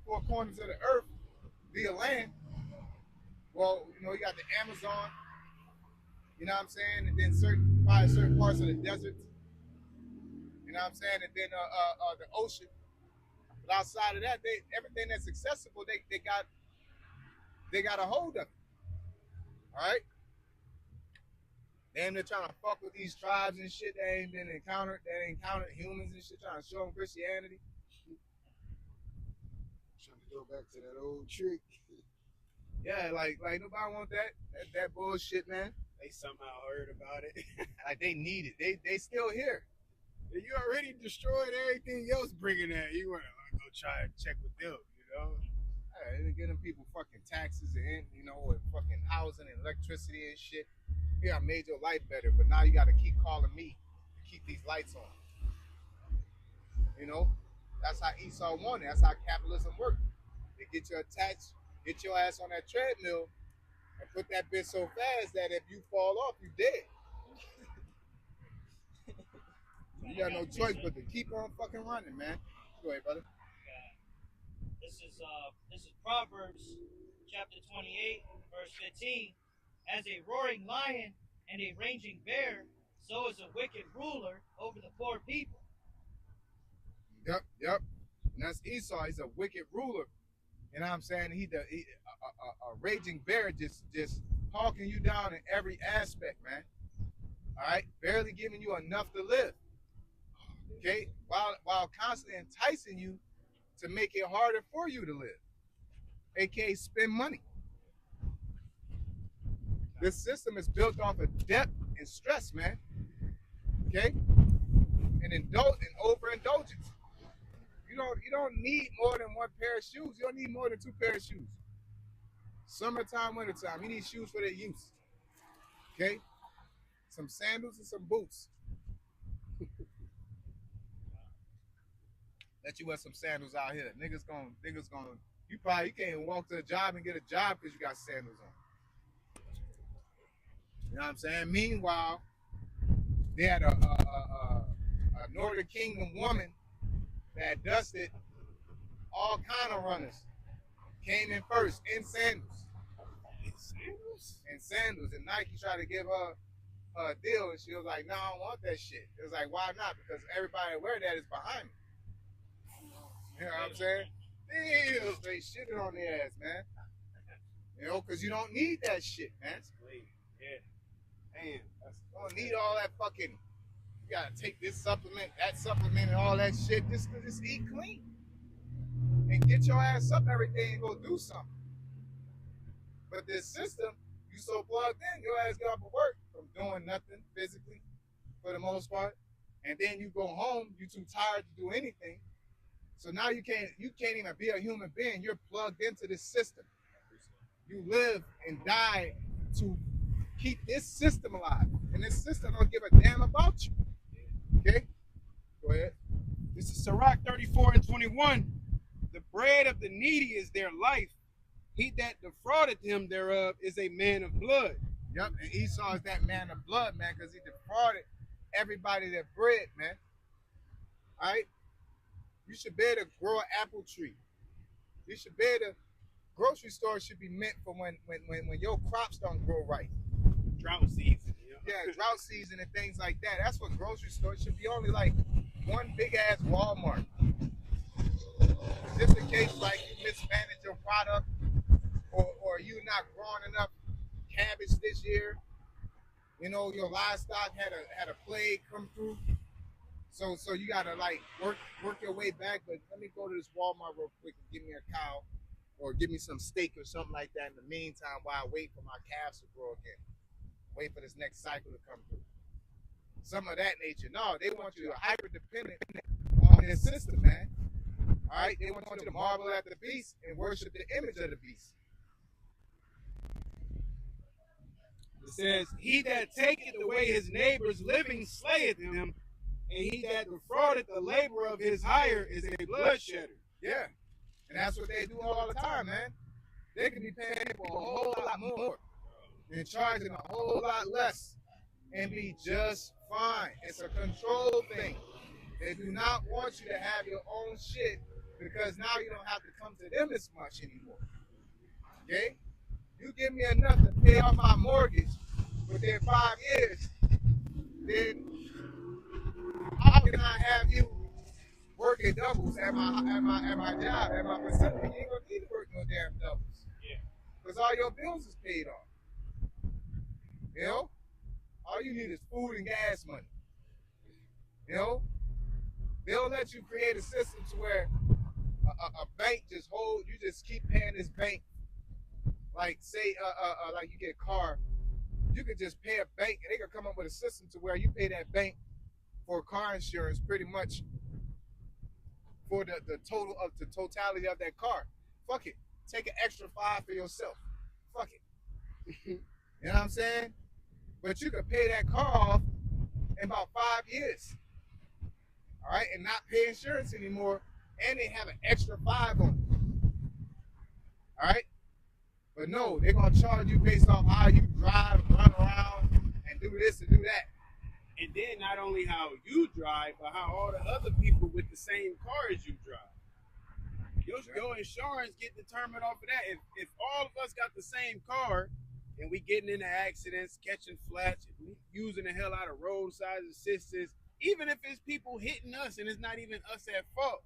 four corners of the earth via land. Well, you got the Amazon. You know what I'm saying, and then certain parts of the desert. You know what I'm saying, and then the ocean. But outside of that, everything that's accessible, they got a hold of it. All right. Damn, they're trying to fuck with these tribes and shit that ain't encountered humans and shit, trying to show them Christianity. Trying to go back to that old trick. Yeah, like nobody want that bullshit, man. They somehow heard about it. Like they need it. They still here. You already destroyed everything else bringing that. You want to go try and check with them, Yeah, they're getting people fucking taxes and with fucking housing and electricity and shit. Yeah, I made your life better, but now you got to keep calling me to keep these lights on. That's how Esau wanted. That's how capitalism works. They get you attached, get your ass on that treadmill, and put that bitch so fast that if you fall off, you dead. You got no choice but to keep on fucking running, man. Go ahead, brother. This is Proverbs chapter 28, verse 15. As a roaring lion and a raging bear, so is a wicked ruler over the poor people. Yep. And that's Esau. He's a wicked ruler. You know what I'm saying? He a raging bear, just hawking you down in every aspect, man. All right, barely giving you enough to live. Okay, while constantly enticing you to make it harder for you to live, aka spend money. This system is built off of debt and stress, man. Okay, and overindulgence. You don't need more than one pair of shoes. You don't need more than two pairs of shoes. Summertime, wintertime, you need shoes for their use. Okay, some sandals and some boots. Let you wear some sandals out here. Niggas gonna. You can't even walk to a job and get a job because you got sandals on. know what I'm saying? Meanwhile, they had a Northern Kingdom woman that dusted all kind of runners. Came in first in sandals. In sandals. And Nike tried to give her a deal, and she was like, "No, I don't want that shit." It was like, "Why not?" Because everybody that wear that is behind me. You know what I'm saying? Damn, they shitting on their ass, man. You know, because you don't need that shit, man. Yeah. Damn, you don't need all that fucking. You gotta take this supplement, that supplement, and all that shit. Just eat clean and get your ass up every day and go do something. But this system, you so plugged in, your ass get off of work from doing nothing physically, for the most part, and then you go home, you too tired to do anything. So now you can't even be a human being. You're plugged into this system. You live and die to keep this system alive, and this system don't give a damn about you. Okay, go ahead. This is Sirach 34:21. The bread of the needy is their life. He that defrauded him thereof is a man of blood. Yep, and Esau is that man of blood, man, because he defrauded everybody that bread, man. All right? You should be able to grow an apple tree. You should be able to, grocery stores should be meant for when your crops don't grow right. Drought season. Yeah, drought season and things like that. That's what grocery stores should be, only like one big ass Walmart. Just in case like you mismanage your product or you not growing enough cabbage this year. You know, your livestock had a plague come through. So you gotta like work your way back. But let me go to this Walmart real quick and give me a cow or give me some steak or something like that in the meantime while I wait for my calves to grow again. Wait for this next cycle to come through. Some of that nature. No, they want you to hyper dependent on their system, man. All right, they want you to marvel at the beast and worship the image of the beast. It says, he that taketh away his neighbor's living slayeth him, and he that defraudeth the labor of his hire is a bloodshedder. Yeah, and that's what they do all the time, man. They can be paying for a whole lot more and charging a whole lot less and be just fine. It's a control thing. They do not want you to have your own shit because now you don't have to come to them as much anymore. Okay? You give me enough to pay off my mortgage within 5 years, then how can I have you working doubles at my job, at my facility? You ain't gonna need to work no damn doubles. Yeah. Because all your bills is paid off. You know? All you need is food and gas money. You know? They'll let you create a system to where a bank just you just keep paying this bank. Like say like you get a car, you could just pay a bank and they could come up with a system to where you pay that bank for car insurance pretty much for the totality of that car. Fuck it. Take an extra $5 for yourself. Fuck it. You know what I'm saying? But you could pay that car off in about 5 years. All right, and not pay insurance anymore, and they have an extra $5 on it. All right, but no, they're gonna charge you based off how you drive, run around, and do this and do that. And then not only how you drive, but how all the other people with the same car as you drive. Your insurance get determined off of that. If all of us got the same car and we getting into accidents, catching flats, using the hell out of roadside assistance, even if it's people hitting us and it's not even us at fault,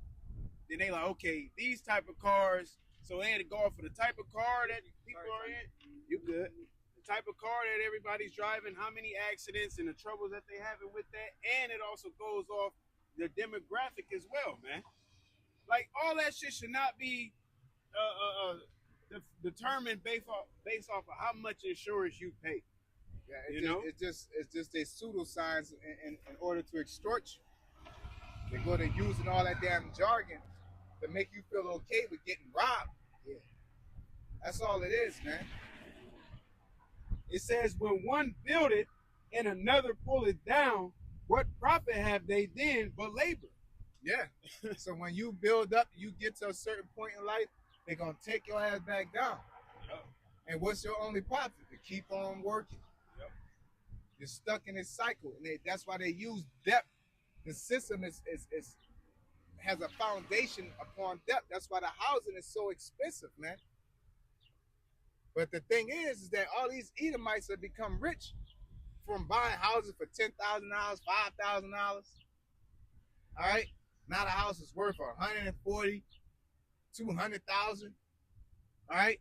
then they like, okay, these type of cars, so they had to go off for the type of car that people are in, you good. The type of car that everybody's driving, how many accidents and the troubles that they having with that, and it also goes off the demographic as well, man. Like, all that shit should not be determined based off of how much insurance you pay. Yeah, it's just a pseudoscience in order to extort you. They go to using all that damn jargon to make you feel okay with getting robbed. Yeah. That's all it is, man. It says, when one build it and another pull it down, what profit have they then but labor? Yeah. So when you build up, you get to a certain point in life, they're going to take your ass back down. Yep. And what's your only profit? To keep on working. Yep. You're stuck in this cycle, and that's why they use debt. The system has a foundation upon debt. That's why the housing is so expensive, man. But the thing is that all these Edomites have become rich from buying houses for $10,000, $5,000. All right, now the house is worth 140, 200,000. All right,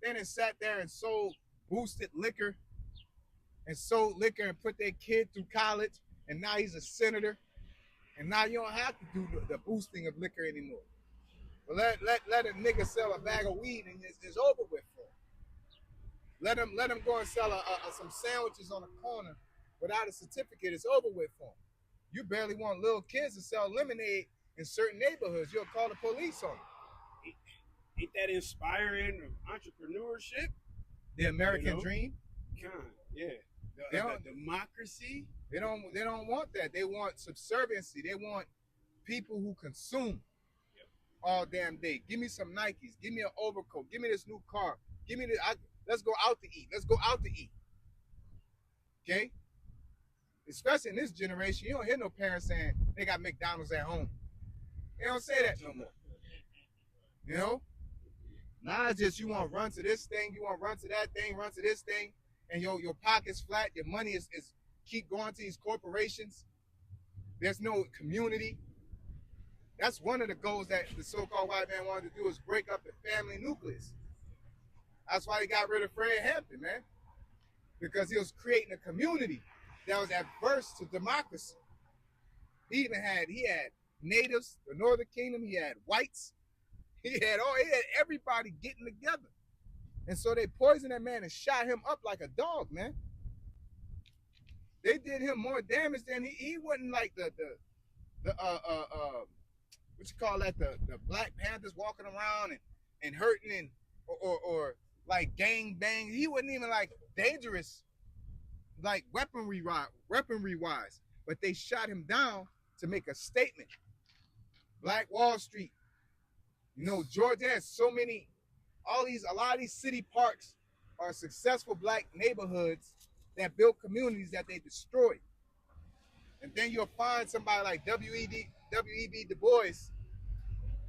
then it sat there and sold boosted liquor, and put their kid through college, and now he's a senator, and now you don't have to do the boosting of liquor anymore. But let a nigga sell a bag of weed and it's over with for him. Let him go and sell some sandwiches on the corner without a certificate. It's over with for him. You barely want little kids to sell lemonade in certain neighborhoods. You'll call the police on them. Ain't that inspiring of entrepreneurship? The American dream? Yeah. The democracy? They don't want that. They want subserviency. They want people who consume all damn day. Give me some Nikes. Give me an overcoat. Give me this new car. Give me this. Let's go out to eat. Let's go out to eat. Okay? Especially in this generation, you don't hear no parents saying they got McDonald's at home. They don't say that no more. You know? Now it's just you want to run to this thing, you want to run to that thing, run to this thing, and your pocket's flat, your money is keep going to these corporations. There's no community. That's one of the goals that the so-called white man wanted to do, is break up the family nucleus. That's why he got rid of Fred Hampton, man. Because he was creating a community that was adverse to democracy. He had natives, the Northern Kingdom, he had whites, he had everybody getting together. And so they poisoned that man and shot him up like a dog, man. They did him more damage than he wasn't like the what you call that, the Black Panthers walking around and hurting and or like gang bang. He wasn't even like dangerous, like weaponry wise. But they shot him down to make a statement. Black Wall Street. You know, Georgia has a lot of these city parks are successful black neighborhoods that built communities that they destroyed. And then you'll find somebody like W.E.B. Du Bois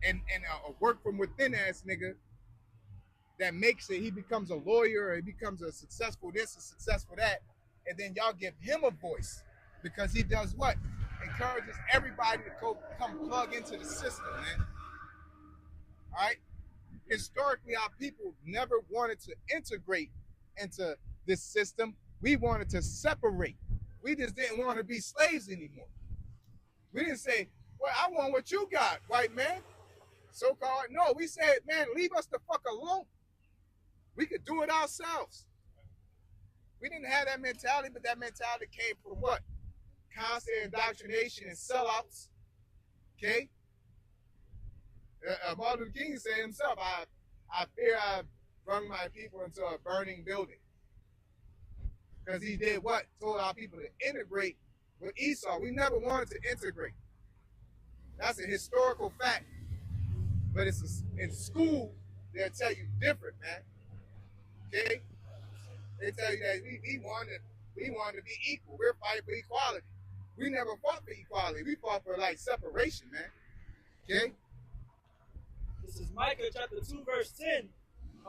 and a work from within ass nigga that makes it. He becomes a lawyer, or he becomes a successful this, a successful that, and then y'all give him a voice because he does what? Encourages everybody to come plug into the system, man. All right? Historically, our people never wanted to integrate into this system. We wanted to separate. We just didn't want to be slaves anymore. We didn't say, well, I want what you got, white man. So-called. No, we said, man, leave us the fuck alone. We could do it ourselves. We didn't have that mentality, but that mentality came from what? Constant indoctrination and sellouts. Okay? Martin Luther King said himself, I fear I brought my people into a burning building. Because he did what? Told our people to integrate with Esau. We never wanted to integrate. That's a historical fact. But in school, they'll tell you different, man. Okay? They tell you that we wanted to be equal. We're fighting for equality. We never fought for equality. We fought for like separation, man. Okay? This is Micah chapter 2, verse 10.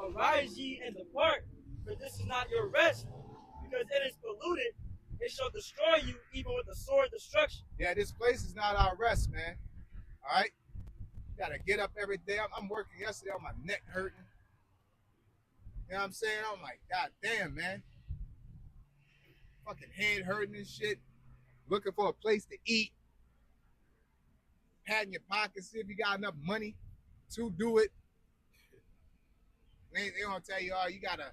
Arise ye and depart, for this is not your rest, because it is polluted. It shall destroy you even with the sword destruction. Yeah, this place is not our rest, man. All right? You gotta get up every day. I'm working yesterday on my neck hurting. You know what I'm saying? I'm like, God damn, man. Fucking head hurting and shit. Looking for a place to eat. Patting your pockets, see if you got enough money to do it. They don't tell you, oh, you gotta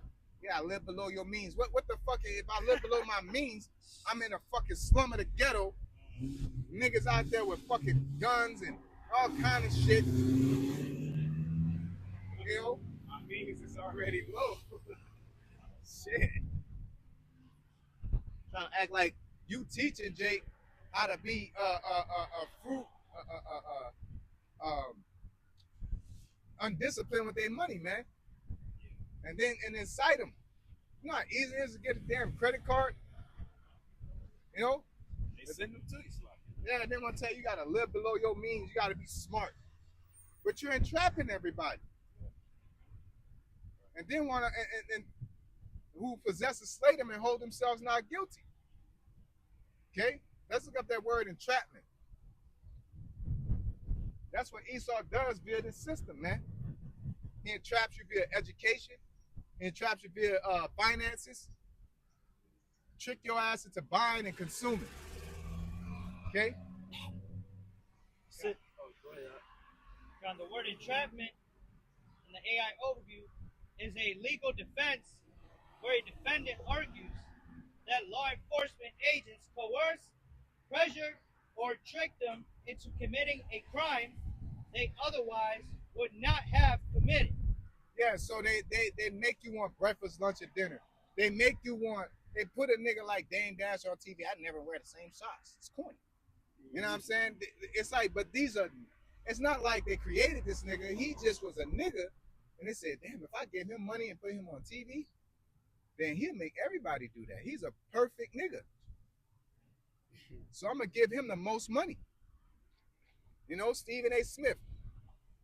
live below your means. What the fuck? If I live below my means, I'm in a fucking slum of the ghetto. Niggas out there with fucking guns and all kind of shit. You know? My means is already low. Shit. Trying to act like you teaching Jake how to be undisciplined with their money, man. And then cite them. You know how easy it is to get a damn credit card? You know? They send them to you, Slock. Yeah, they want to tell you got to live below your means. You got to be smart. But you're entrapping everybody. And then want to, and who possesses slay them and hold themselves not guilty. Okay? Let's look up that word entrapment. That's what Esau does via this system, man. He entraps you via education. He entraps you via finances. Trick your ass into buying and consuming. Okay? On the word entrapment in the AI overview is a legal defense where a defendant argues that law enforcement agents coerce, pressure, or trick them into committing a crime they otherwise would not have committed. Yeah, so they make you want breakfast, lunch, and dinner. They put a nigga like Dame Dash on TV. I'd never wear the same socks. It's corny. You know what I'm saying? It's like, but it's not like they created this nigga. He just was a nigga. And they said, damn, if I give him money and put him on TV, then he'll make everybody do that. He's a perfect nigga. So I'm going to give him the most money. You know, Stephen A. Smith.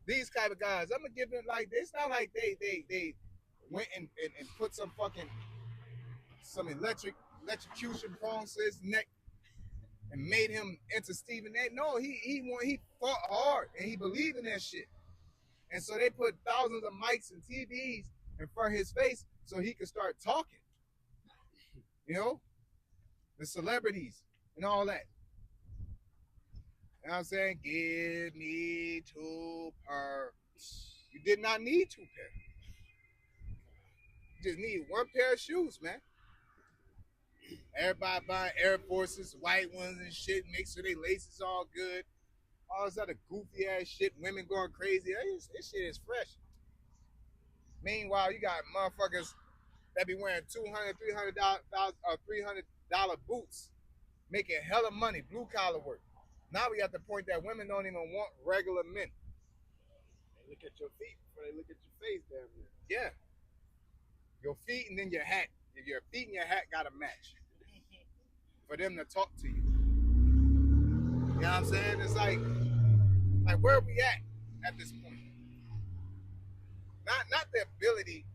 These type of guys. I'm going to give them like, it's not like they went and put some electrocution prongs to his neck and made him into Stephen A. No, he fought hard and he believed in that shit. And so they put thousands of mics and TVs in front of his face so he could start talking. You know? The celebrities and all that. You know what I'm saying? Give me 2 pair. You did not need 2 pair. You just need 1 pair of shoes, man. Everybody buying Air Forces, white ones and shit, make sure they laces all good. All this other goofy ass shit, women going crazy. This shit is fresh. Meanwhile, you got motherfuckers that be wearing $200, $300 boots, making hella money, blue collar work. Now we at the point that women don't even want regular men. They look at your feet before they look at your face down there. Yeah. Your feet and then your hat. If your feet and your hat got to match for them to talk to you. You know what I'm saying? It's like where are we at this point? Not the ability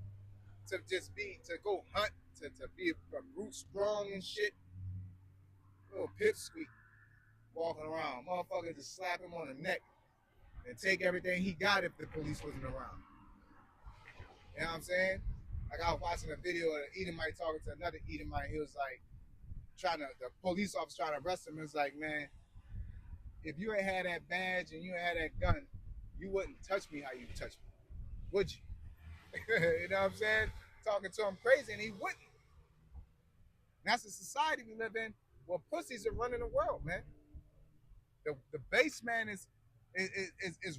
to just to go hunt, to be a brute strong and shit. Little pipsqueak walking around. Motherfucker just slap him on the neck and take everything he got if the police wasn't around. You know what I'm saying? Like I was watching a video of an Edomite talking to another Edomite. He was like, the police officer trying to arrest him. It's like, man, if you ain't had that badge and you ain't had that gun, you wouldn't touch me how you touch me, would you? You know what I'm saying? Talking to him crazy, and he wouldn't. And that's the society we live in. Well, pussies are running the world, man. The base man is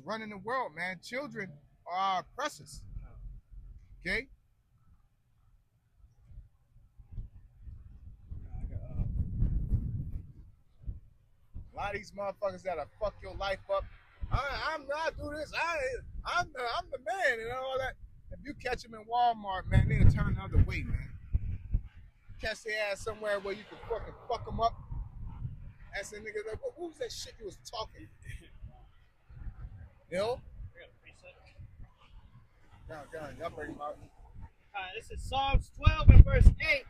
running the world, man. Children are our oppressors. Okay? A lot of these motherfuckers that'll fuck your life up. I'm not do this. I'm the man and all that. If you catch them in Walmart, man, they'll turn the other way, man. Catch their ass somewhere where you can fucking fuck them up. Ask the nigga like, what was that shit you was talking? You know? Y'all bring him out. This is Psalms 12 and verse 8.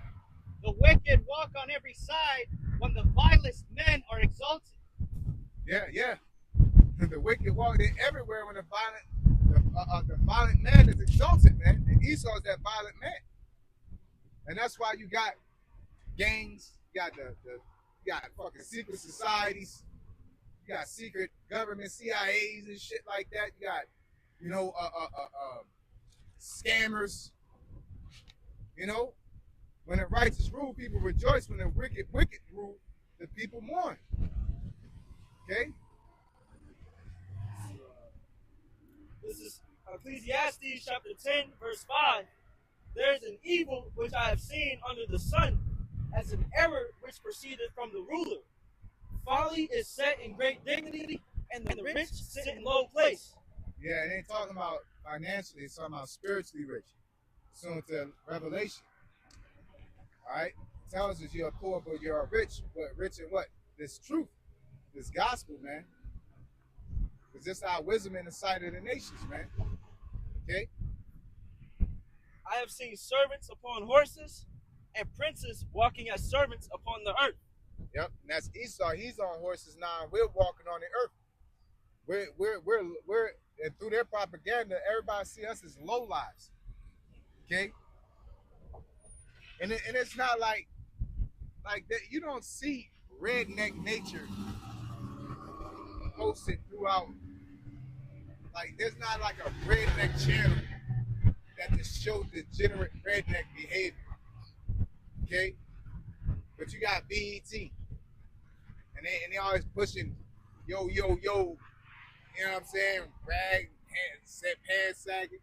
The wicked walk on every side when the vilest men are exalted. Yeah. The wicked walk, they're everywhere when the violent man is exalted, man. And Esau is that violent man. And that's why you got gangs, you got fucking secret societies, you got secret government CIAs and shit like that. You got, scammers. You know, when the righteous rule, people rejoice. When the wicked rule, the people mourn. Okay? This is Ecclesiastes chapter 10, verse 5. There is an evil which I have seen under the sun, as an error which proceedeth from the ruler. Folly is set in great dignity, and the rich sit in low place. Yeah, it ain't talking about financially, it's talking about spiritually rich. Soon to Revelation. All right? tells us you're poor, but you're rich. But rich in what? This truth, this gospel, man. Because this is our wisdom in the sight of the nations, man. Okay? I have seen servants upon horses and princes walking as servants upon the earth. Yep, and that's Esau. He's on horses now, and we're walking on the earth. We're and through their propaganda, everybody see us as low lives. Okay? And it's not like that. You don't see redneck nature posted throughout. Like, there's not like a redneck channel that just shows degenerate redneck behavior. Okay? But you got BET. And they always pushing yo, yo, yo. You know what I'm saying? Rag, pants sagging.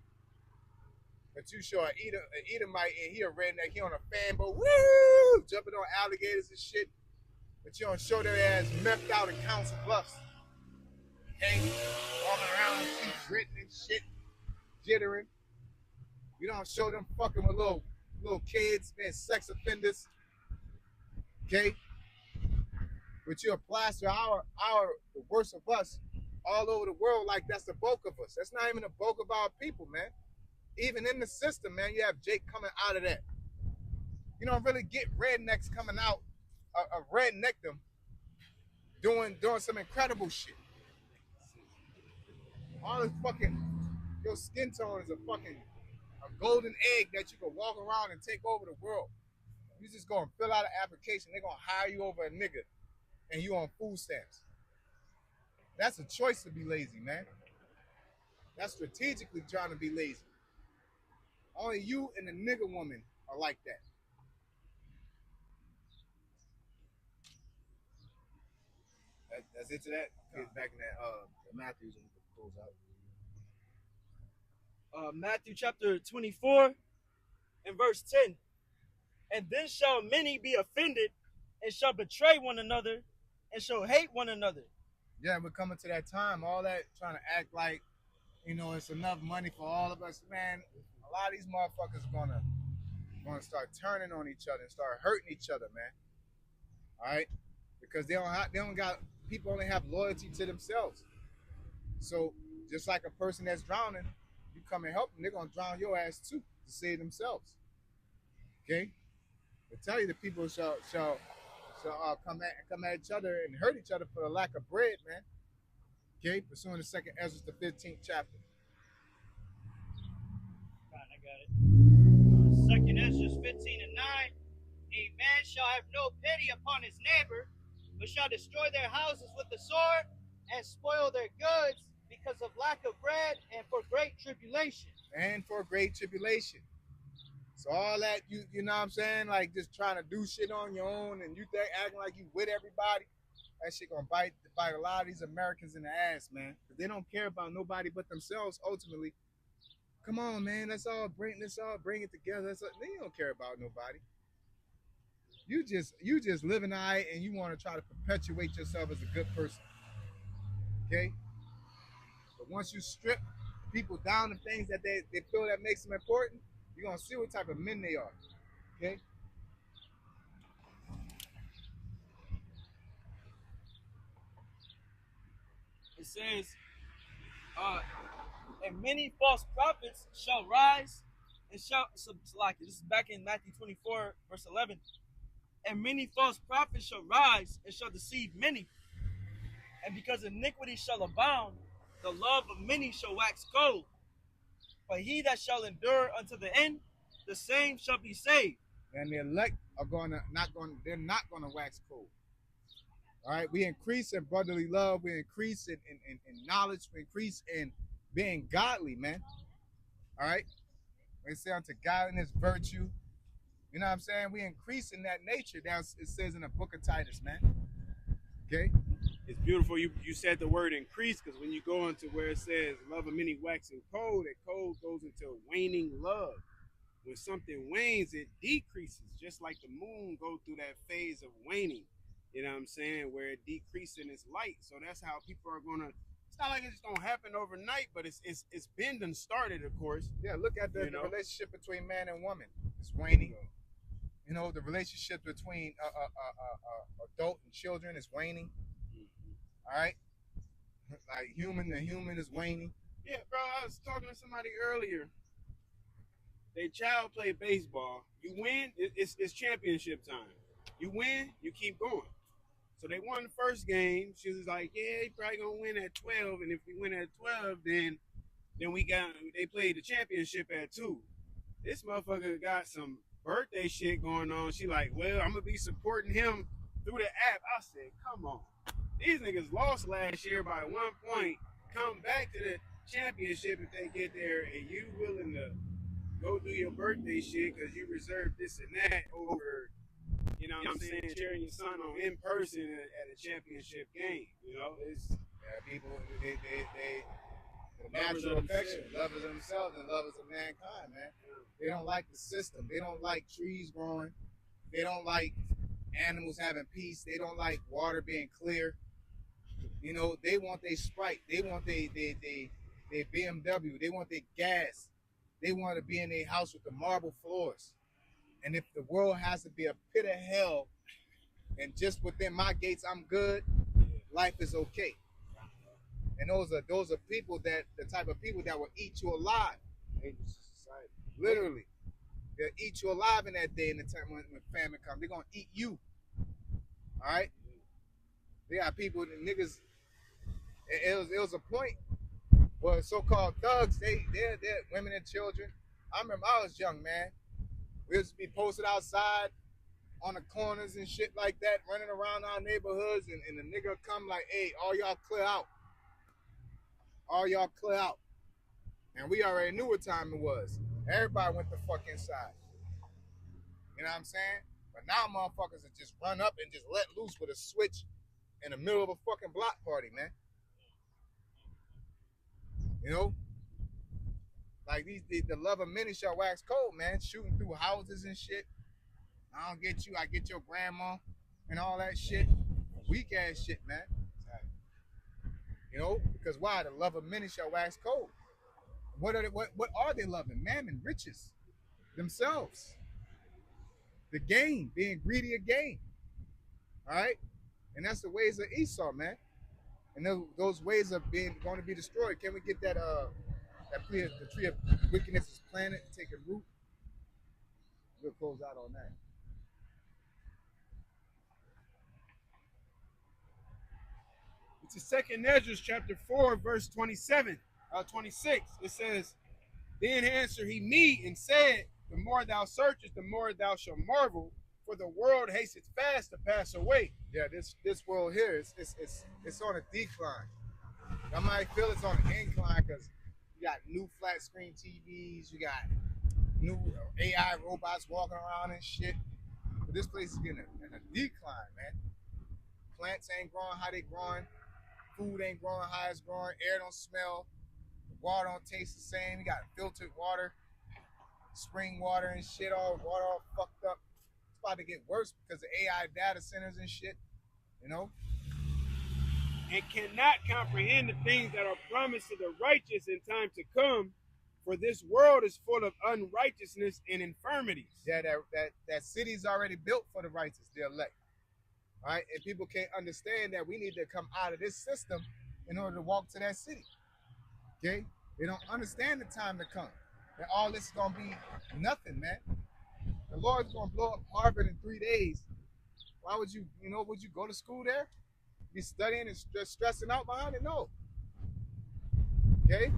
But you show an Edomite and he a redneck, he on a fanboat, woo, jumping on alligators and shit. But you don't show their ass mepped out in Council Bluffs. Okay? Walking around, feet gritting and shit, jittering. You don't show them fucking with little kids, man, sex offenders. Okay? But you plaster the worst of us all over the world like that's the bulk of us. That's not even the bulk of our people, man. Even in the system, man, you have Jake coming out of that. You don't really get rednecks coming out of redneckdom doing some incredible shit. All this fucking, your skin tone is a golden egg that you can walk around and take over the world. You just gonna fill out an application, they're gonna hire you over a nigga and you on food stamps. That's a choice to be lazy, man. That's strategically trying to be lazy. Only you and the nigga woman are like that. That's it to that. Get back in that Matthews and close out. Matthew chapter 24 and verse 10. And then shall many be offended and shall betray one another and shall hate one another. Yeah, we're coming to that time. All that trying to act like, it's enough money for all of us. Man, a lot of these motherfuckers are gonna start turning on each other and start hurting each other, man. All right? Because people only have loyalty to themselves. So just like a person that's drowning, you come and help them, they're gonna drown your ass too to save themselves. Okay? I tell you, the people shall come at each other and hurt each other for the lack of bread, man. Okay? Pursuing the second Ezra, the 15th chapter. I got it. Second Ezra 15 and 9. A man shall have no pity upon his neighbor, but shall destroy their houses with the sword and spoil their goods because of lack of bread and for great tribulation. And for great tribulation. So all that, you know what I'm saying? Like just trying to do shit on your own and you acting like you with everybody. That shit gonna bite a lot of these Americans in the ass, man. Because they don't care about nobody but themselves ultimately. Come on, man. Let's all bring it together. They don't care about nobody. You just live in the eye and you want to try to perpetuate yourself as a good person. Okay? But once you strip people down to things that they feel that makes them important, you're going to see what type of men they are. Okay? It says, and many false prophets shall rise and shall, this is back in Matthew 24, verse 11. And many false prophets shall rise and shall deceive many. And because iniquity shall abound, the love of many shall wax cold. But he that shall endure unto the end, the same shall be saved. And the elect are they're not gonna wax cold. All right, we increase in brotherly love, we increase in knowledge, we increase in being godly, man. All right, we say unto godliness, virtue. You know what I'm saying? We increase in that nature. It says in the book of Titus, man. Okay? It's beautiful. You said the word increase, because when you go into where it says love of many waxing cold, that cold goes into waning love. When something wanes, it decreases, just like the moon go through that phase of waning. You know what I'm saying? Where it decreases in its light. So that's how people are gonna. It's not like it's gonna happen overnight, but it's been done started, of course. Yeah, look at the relationship between man and woman. It's waning. You know, the relationship between adult and children is waning. All right, like human to human is waning. Yeah, bro. I was talking to somebody earlier. They child play baseball. You win, it's championship time. You win, you keep going. So they won the first game. She was like, "Yeah, he probably gonna win at 12, and if we win at 12, then they played the championship at 2." This motherfucker got some birthday shit going on. She like, "Well, I'm gonna be supporting him through the app." I said, "Come on, these niggas lost last year by 1 point. Come back to the championship if they get there, and you willing to go do your birthday shit because you reserved this and that over, you know what I'm saying, cheering your son on in person at a championship game. You know, it's people they natural affection, lovers of themselves and lovers of mankind, man. They don't like the system. They don't like trees growing. They don't like animals having peace. They don't like water being clear. You know, they want their Sprite. They want their BMW. They want their gas. They want to be in their house with the marble floors. And if the world has to be a pit of hell and just within my gates I'm good, life is okay. And those are people that the type of people that will eat you alive. Literally. They'll eat you alive in that day in the time when famine comes. They're gonna eat you. Alright? They got people, the niggas, it was a point where so-called thugs, they're women and children. I remember I was young, man. We used to be posted outside on the corners and shit like that, running around our neighborhoods, and the nigga come like, "Hey, all y'all clear out. All y'all clear out." And we already knew what time it was. Everybody went the fuck inside. You know what I'm saying? But now motherfuckers will just run up and just let loose with a switch in the middle of a fucking block party, man. You know? Like the love of many shall wax cold, man. Shooting through houses and shit. I don't get you, I get your grandma and all that shit. Weak ass shit, man. You know, because why? The love of many shall wax cold. What are they loving? Mammon, riches, themselves. The gain, being greedy of gain. All right? And that's the ways of Esau, man. And those ways are going to be destroyed. Can we get that the tree of wickedness is planted and taking root? We'll close out on that. It's the 2nd Ezra chapter 4, verse 26. It says, "Then answered he me and said, The more thou searchest, the more thou shalt marvel, for the world hasteth fast to pass away." Yeah, this world here it's on a decline. I might feel it's on an incline because you got new flat screen TVs, you got new AI robots walking around and shit. But this place is getting in a decline, man. Plants ain't growing how they growing. Food ain't growing how it's growing. Air don't smell. The water don't taste the same. You got filtered water, spring water and shit, water all fucked up. It's about to get worse because of AI data centers and shit, you know? And cannot comprehend the things that are promised to the righteous in time to come, for this world is full of unrighteousness and infirmities. Yeah, that city's already built for the righteous, the elect. All right, and people can't understand that we need to come out of this system in order to walk to that city. Okay, they don't understand the time to come. That all this is gonna be nothing, man. The Lord's gonna blow up Harvard in 3 days. Why would you go to school there? Be studying and stressing out behind it? No. Okay.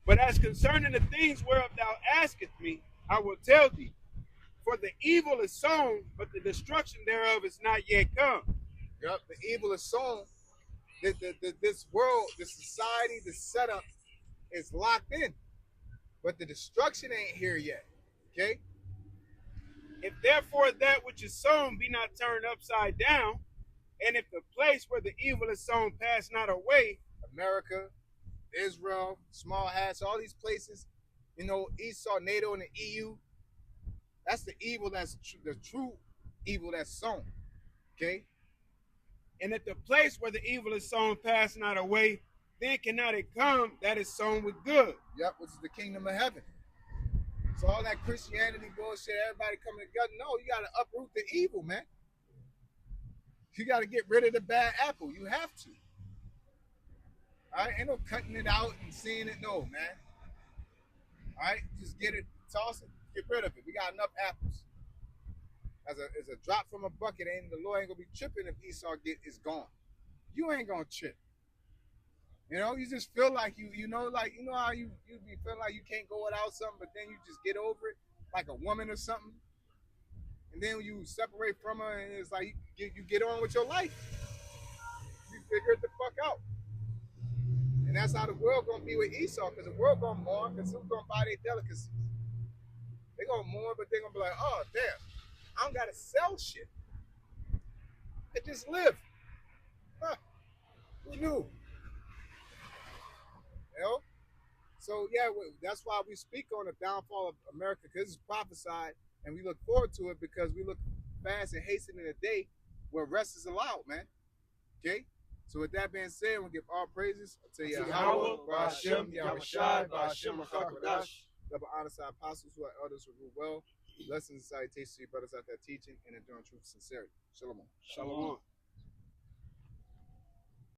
But as concerning the things whereof thou askest me, I will tell thee. For the evil is sown, but the destruction thereof is not yet come. Yep, the evil is sown. This world, this society, this setup is locked in. But the destruction ain't here yet. Okay? If therefore that which is sown be not turned upside down, and if the place where the evil is sown pass not away, America, Israel, small hats, all these places, you know, Esau, NATO, and the EU, that's the evil that's the true evil that's sown. Okay? And if the place where the evil is sown pass not away, then cannot it come that is sown with good. Yep, which is the kingdom of heaven. So all that Christianity bullshit, everybody coming together. No, you got to uproot the evil, man. You got to get rid of the bad apple. You have to. All right, ain't no cutting it out and seeing it. No, man. All right, just get it, toss it, get rid of it. We got enough apples. As a drop from a bucket, the Lord ain't gonna be tripping if Esau is gone. You ain't gonna trip. You know, you just feel like you know how you be feeling like you can't go without something, but then you just get over it, like a woman or something. And then you separate from her, and it's like you get on with your life. You figure it the fuck out. And that's how the world gonna be with Esau, because the world gonna mourn, because who's gonna buy their delicacies? They gonna mourn, but they gonna be like, oh damn, I don't gotta sell shit. I just live. Huh. Who knew? You know? So yeah, that's why we speak on the downfall of America, because it's prophesied, and we look forward to it because we look fast and hasten in a day where rest is allowed, man. Okay? So with that being said, we'll give all praises to Yahweh, Ba'ashem, Yahushai, Ba'ashem, Rakakadash, double honor to our apostles who are elders who rule well. Blessings and salutations to you brothers out there teaching and enduring truth and sincerity. Shalom. Shalom.